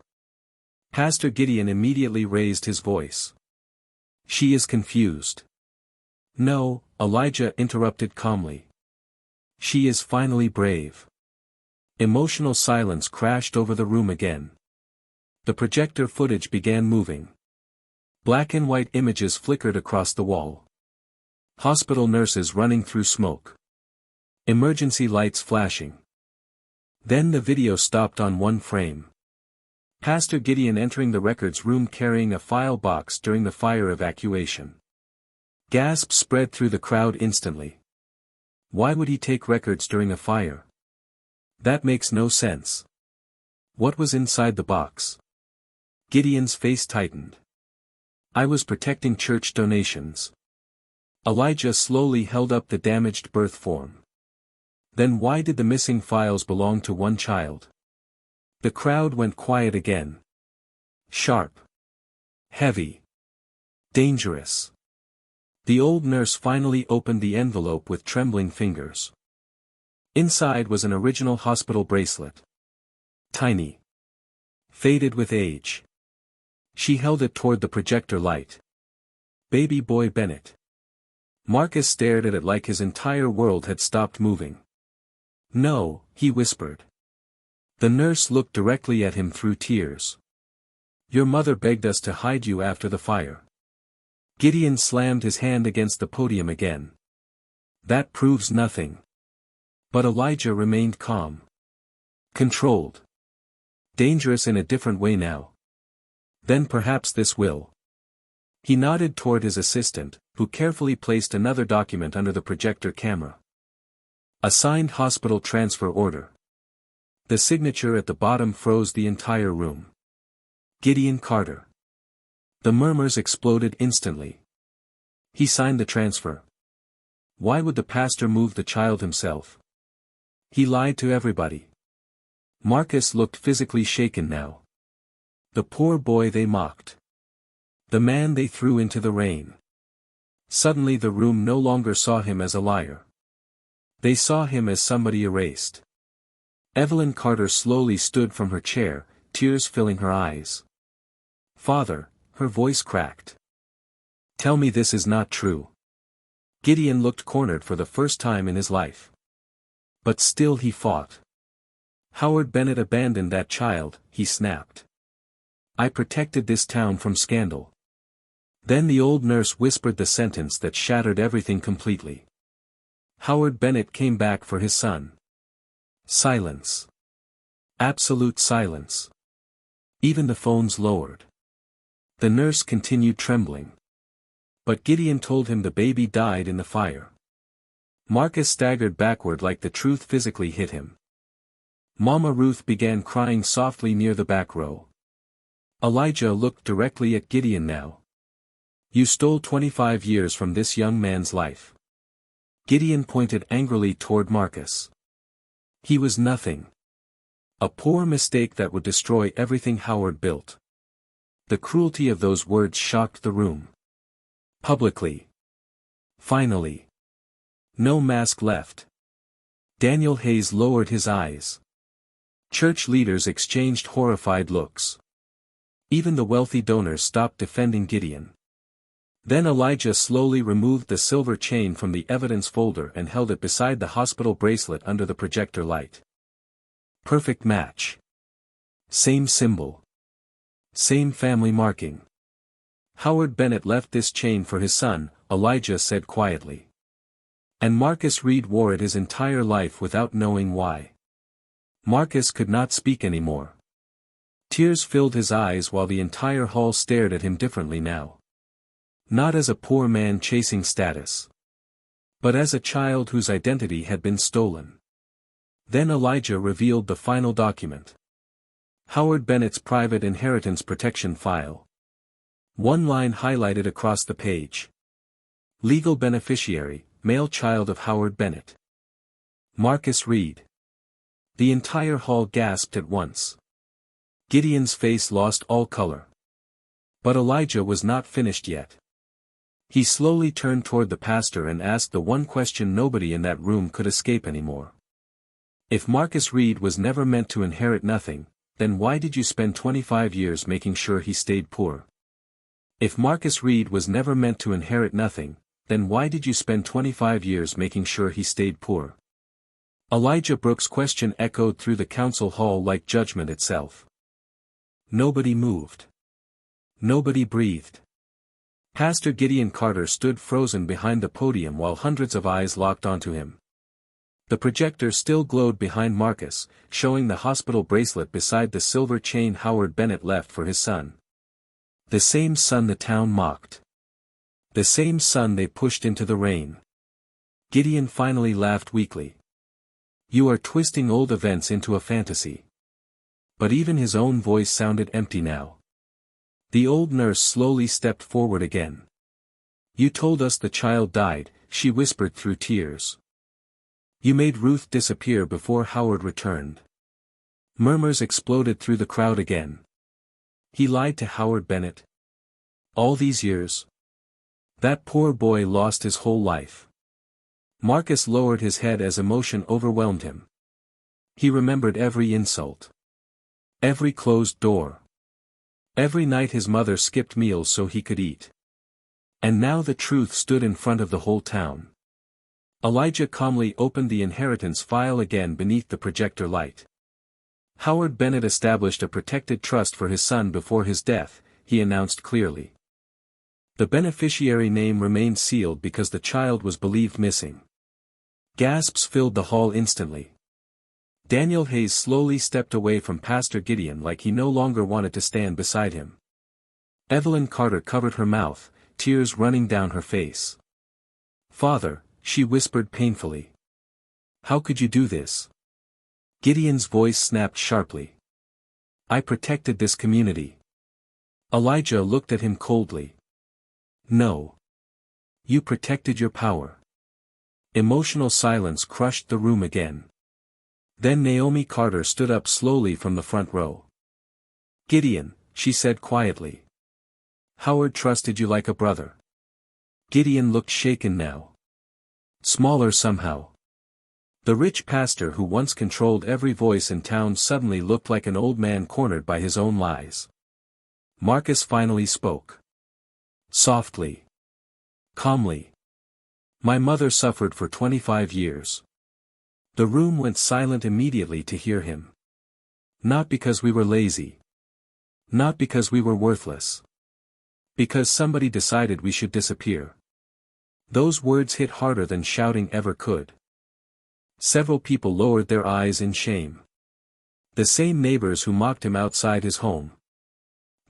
Pastor Gideon immediately raised his voice. "She is confused." "No," Elijah interrupted calmly. "She is finally brave." Emotional silence crashed over the room again. The projector footage began moving. Black and white images flickered across the wall. Hospital nurses running through smoke. Emergency lights flashing. Then the video stopped on one frame. Pastor Gideon entering the records room carrying a file box during the fire evacuation. Gasps spread through the crowd instantly. Why would he take records during a fire? That makes no sense. What was inside the box? Gideon's face tightened. "I was protecting church donations." Elijah slowly held up the damaged birth form. "Then why did the missing files belong to one child?" The crowd went quiet again. Sharp. Heavy. Dangerous. The old nurse finally opened the envelope with trembling fingers. Inside was an original hospital bracelet. Tiny. Faded with age. She held it toward the projector light. "Baby boy Bennett." Marcus stared at it like his entire world had stopped moving. "No," he whispered. The nurse looked directly at him through tears. "Your mother begged us to hide you after the fire." Gideon slammed his hand against the podium again. "That proves nothing." But Elijah remained calm. Controlled. Dangerous in a different way now. "Then perhaps this will." He nodded toward his assistant, who carefully placed another document under the projector camera. A signed hospital transfer order. The signature at the bottom froze the entire room. Gideon Carter. The murmurs exploded instantly. He signed the transfer. Why would the pastor move the child himself? He lied to everybody. Marcus looked physically shaken now. The poor boy they mocked. The man they threw into the rain. Suddenly the room no longer saw him as a liar. They saw him as somebody erased. Evelyn Carter slowly stood from her chair, tears filling her eyes. "Father," her voice cracked. "Tell me this is not true." Gideon looked cornered for the first time in his life. But still he fought. "Howard Bennett abandoned that child," he snapped. "I protected this town from scandal." Then the old nurse whispered the sentence that shattered everything completely. "Howard Bennett came back for his son." Silence. Absolute silence. Even the phones lowered. The nurse continued trembling. But Gideon told him the baby died in the fire. Marcus staggered backward like the truth physically hit him. Mama Ruth began crying softly near the back row. Elijah looked directly at Gideon now. "You stole 25 years from this young man's life." Gideon pointed angrily toward Marcus. He was nothing. A poor mistake that would destroy everything Howard built. The cruelty of those words shocked the room. Publicly. Finally. No mask left. Daniel Hayes lowered his eyes. Church leaders exchanged horrified looks. Even the wealthy donors stopped defending Gideon. Then Elijah slowly removed the silver chain from the evidence folder and held it beside the hospital bracelet under the projector light. Perfect match. Same symbol. Same family marking. Howard Bennett left this chain for his son, Elijah said quietly. And Marcus Reed wore it his entire life without knowing why. Marcus could not speak anymore. Tears filled his eyes while the entire hall stared at him differently now. Not as a poor man chasing status, but as a child whose identity had been stolen. Then Elijah revealed the final document. Howard Bennett's private inheritance protection file. One line highlighted across the page. Legal beneficiary, male child of Howard Bennett. Marcus Reed. The entire hall gasped at once. Gideon's face lost all color. But Elijah was not finished yet. He slowly turned toward the pastor and asked the one question nobody in that room could escape anymore. If Marcus Reed was never meant to inherit nothing, then why did you spend 25 years making sure he stayed poor? If Marcus Reed was never meant to inherit nothing, then why did you spend 25 years making sure he stayed poor? Elijah Brooks' question echoed through the council hall like judgment itself. Nobody moved. Nobody breathed. Pastor Gideon Carter stood frozen behind the podium while hundreds of eyes locked onto him. The projector still glowed behind Marcus, showing the hospital bracelet beside the silver chain Howard Bennett left for his son. The same son the town mocked. The same son they pushed into the rain. Gideon finally laughed weakly. You are twisting old events into a fantasy. But even his own voice sounded empty now. The old nurse slowly stepped forward again. You told us the child died, she whispered through tears. You made Ruth disappear before Howard returned. Murmurs exploded through the crowd again. He lied to Howard Bennett. All these years. That poor boy lost his whole life. Marcus lowered his head as emotion overwhelmed him. He remembered every insult. Every closed door. Every night his mother skipped meals so he could eat. And now the truth stood in front of the whole town. Elijah calmly opened the inheritance file again beneath the projector light. Howard Bennett established a protected trust for his son before his death, he announced clearly. The beneficiary name remained sealed because the child was believed missing. Gasps filled the hall instantly. Daniel Hayes slowly stepped away from Pastor Gideon like he no longer wanted to stand beside him. Evelyn Carter covered her mouth, tears running down her face. Father, she whispered painfully. How could you do this? Gideon's voice snapped sharply. I protected this community. Elijah looked at him coldly. No. You protected your power. Emotional silence crushed the room again. Then Naomi Carter stood up slowly from the front row. Gideon, she said quietly. Howard trusted you like a brother. Gideon looked shaken now. Smaller somehow. The rich pastor who once controlled every voice in town suddenly looked like an old man cornered by his own lies. Marcus finally spoke. Softly. Calmly. My mother suffered for 25 years. The room went silent immediately to hear him. Not because we were lazy. Not because we were worthless. Because somebody decided we should disappear. Those words hit harder than shouting ever could. Several people lowered their eyes in shame. The same neighbors who mocked him outside his home.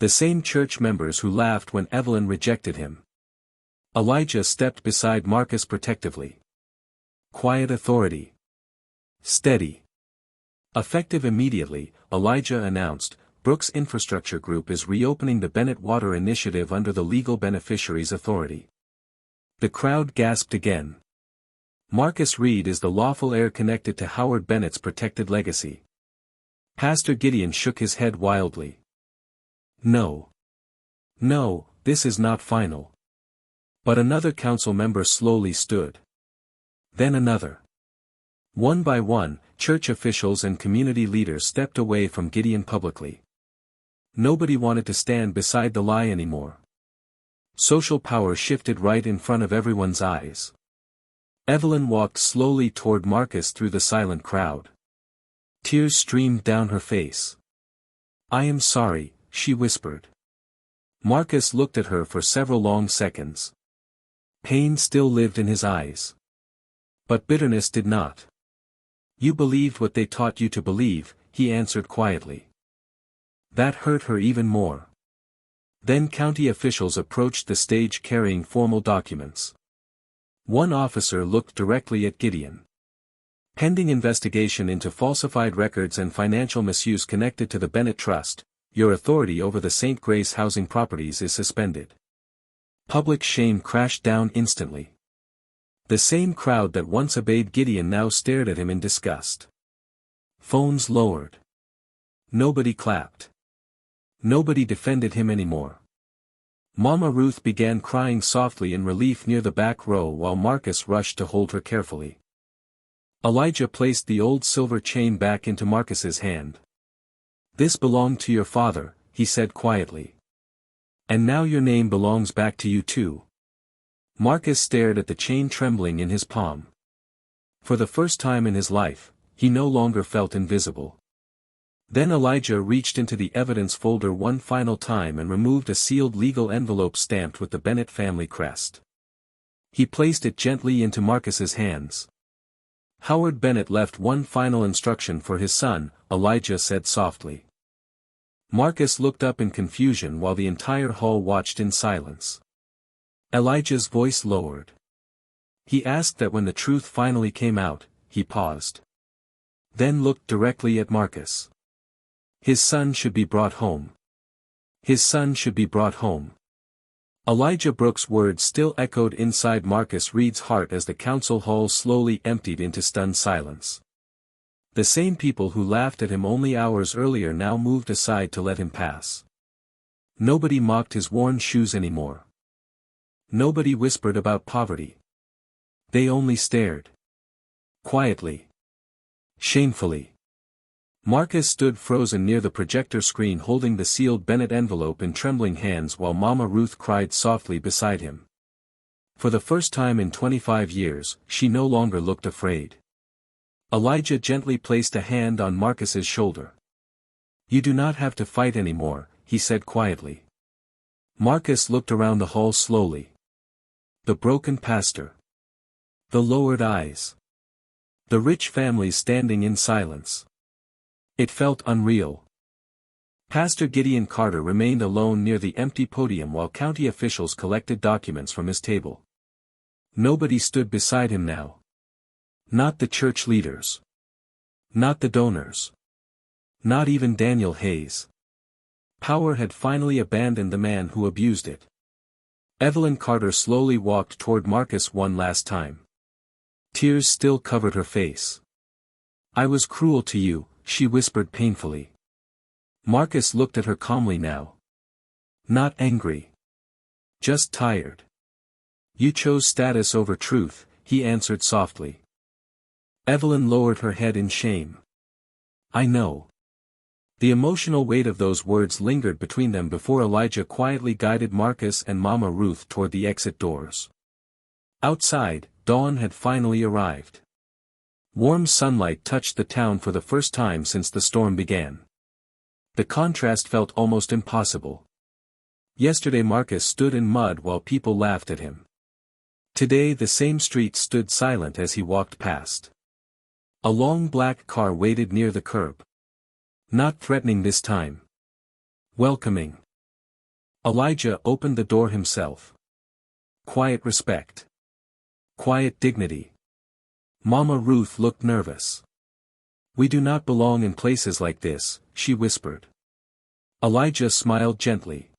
The same church members who laughed when Evelyn rejected him. Elijah stepped beside Marcus protectively. Quiet authority. Steady. Effective immediately, Elijah announced, Brooks Infrastructure Group is reopening the Bennett Water Initiative under the Legal Beneficiaries Authority. The crowd gasped again. Marcus Reed is the lawful heir connected to Howard Bennett's protected legacy. Pastor Gideon shook his head wildly. No. No, this is not final. But another council member slowly stood. Then another. One by one, church officials and community leaders stepped away from Gideon publicly. Nobody wanted to stand beside the lie anymore. Social power shifted right in front of everyone's eyes. Evelyn walked slowly toward Marcus through the silent crowd. Tears streamed down her face. "I am sorry," she whispered. Marcus looked at her for several long seconds. Pain still lived in his eyes. But bitterness did not. "You believed what they taught you to believe," he answered quietly. That hurt her even more. Then county officials approached the stage carrying formal documents. One officer looked directly at Gideon. "Pending investigation into falsified records and financial misuse connected to the Bennett Trust, your authority over the St. Grace housing properties is suspended." Public shame crashed down instantly. The same crowd that once obeyed Gideon now stared at him in disgust. Phones lowered. Nobody clapped. Nobody defended him anymore. Mama Ruth began crying softly in relief near the back row while Marcus rushed to hold her carefully. Elijah placed the old silver chain back into Marcus's hand. "This belonged to your father," he said quietly. "And now your name belongs back to you too." Marcus stared at the chain trembling in his palm. For the first time in his life, he no longer felt invisible. Then Elijah reached into the evidence folder one final time and removed a sealed legal envelope stamped with the Bennett family crest. He placed it gently into Marcus's hands. "Howard Bennett left one final instruction for his son," Elijah said softly. Marcus looked up in confusion while the entire hall watched in silence. Elijah's voice lowered. He asked that when the truth finally came out, he paused. Then looked directly at Marcus. "His son should be brought home. His son should be brought home." Elijah Brooks' words still echoed inside Marcus Reed's heart as the council hall slowly emptied into stunned silence. The same people who laughed at him only hours earlier now moved aside to let him pass. Nobody mocked his worn shoes anymore. Nobody whispered about poverty. They only stared. Quietly. Shamefully. Marcus stood frozen near the projector screen holding the sealed Bennett envelope in trembling hands while Mama Ruth cried softly beside him. For the first time in 25 years, she no longer looked afraid. Elijah gently placed a hand on Marcus's shoulder. "You do not have to fight anymore," he said quietly. Marcus looked around the hall slowly. The broken pastor. The lowered eyes. The rich families standing in silence. It felt unreal. Pastor Gideon Carter remained alone near the empty podium while county officials collected documents from his table. Nobody stood beside him now. Not the church leaders. Not the donors. Not even Daniel Hayes. Power had finally abandoned the man who abused it. Evelyn Carter slowly walked toward Marcus one last time. Tears still covered her face. "I was cruel to you," she whispered painfully. Marcus looked at her calmly now. Not angry. Just tired. "You chose status over truth," he answered softly. Evelyn lowered her head in shame. "I know." The emotional weight of those words lingered between them before Elijah quietly guided Marcus and Mama Ruth toward the exit doors. Outside, dawn had finally arrived. Warm sunlight touched the town for the first time since the storm began. The contrast felt almost impossible. Yesterday Marcus stood in mud while people laughed at him. Today the same street stood silent as he walked past. A long black car waited near the curb. Not threatening this time. Welcoming. Elijah opened the door himself. Quiet respect. Quiet dignity. Mama Ruth looked nervous. "We do not belong in places like this," she whispered. Elijah smiled gently.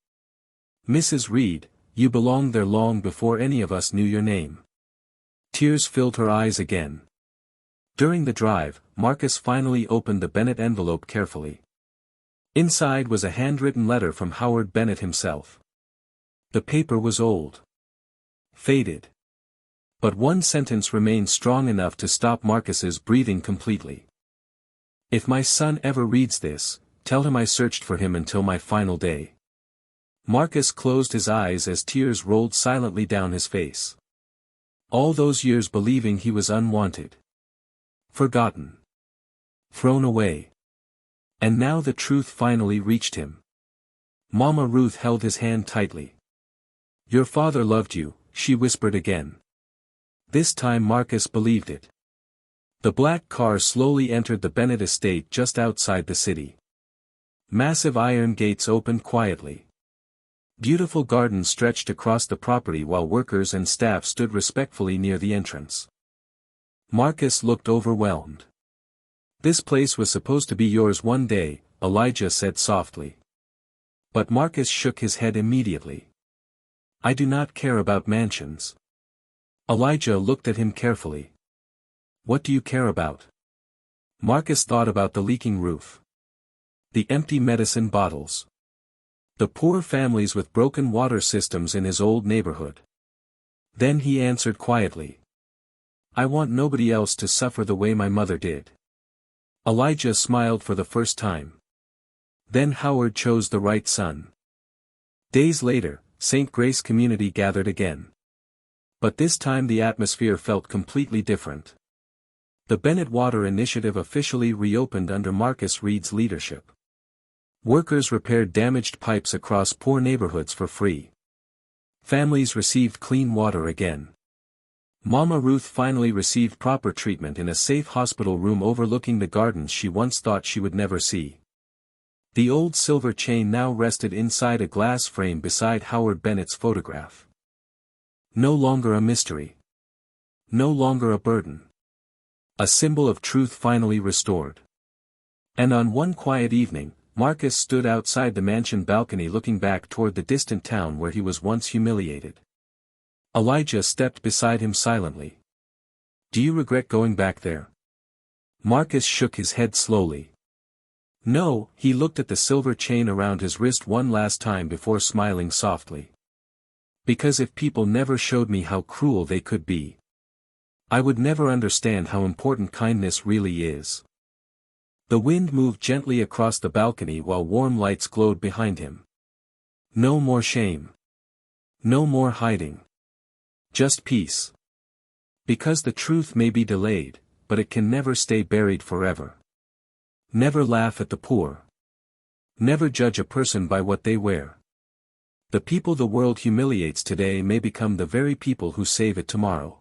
"Mrs. Reed, you belonged there long before any of us knew your name." Tears filled her eyes again. During the drive, Marcus finally opened the Bennett envelope carefully. Inside was a handwritten letter from Howard Bennett himself. The paper was old. Faded. But one sentence remained strong enough to stop Marcus's breathing completely. "If my son ever reads this, tell him I searched for him until my final day." Marcus closed his eyes as tears rolled silently down his face. All those years believing he was unwanted. Forgotten. Thrown away. And now the truth finally reached him. Mama Ruth held his hand tightly. "Your father loved you," she whispered again. This time Marcus believed it. The black car slowly entered the Bennett estate just outside the city. Massive iron gates opened quietly. Beautiful gardens stretched across the property while workers and staff stood respectfully near the entrance. Marcus looked overwhelmed. "This place was supposed to be yours one day," Elijah said softly. But Marcus shook his head immediately. "I do not care about mansions." Elijah looked at him carefully. "What do you care about?" Marcus thought about the leaking roof. The empty medicine bottles. The poor families with broken water systems in his old neighborhood. Then he answered quietly. "I want nobody else to suffer the way my mother did." Elijah smiled for the first time. Then Howard chose the right son. Days later, St. Grace community gathered again. But this time the atmosphere felt completely different. The Bennett Water Initiative officially reopened under Marcus Reed's leadership. Workers repaired damaged pipes across poor neighborhoods for free. Families received clean water again. Mama Ruth finally received proper treatment in a safe hospital room overlooking the gardens she once thought she would never see. The old silver chain now rested inside a glass frame beside Howard Bennett's photograph. No longer a mystery. No longer a burden. A symbol of truth finally restored. And on one quiet evening, Marcus stood outside the mansion balcony looking back toward the distant town where he was once humiliated. Elijah stepped beside him silently. "Do you regret going back there?" Marcus shook his head slowly. No, he looked at the silver chain around his wrist one last time before smiling softly. "Because if people never showed me how cruel they could be, I would never understand how important kindness really is." The wind moved gently across the balcony while warm lights glowed behind him. No more shame. No more hiding. Just peace. Because the truth may be delayed, but it can never stay buried forever. Never laugh at the poor. Never judge a person by what they wear. The people the world humiliates today may become the very people who save it tomorrow.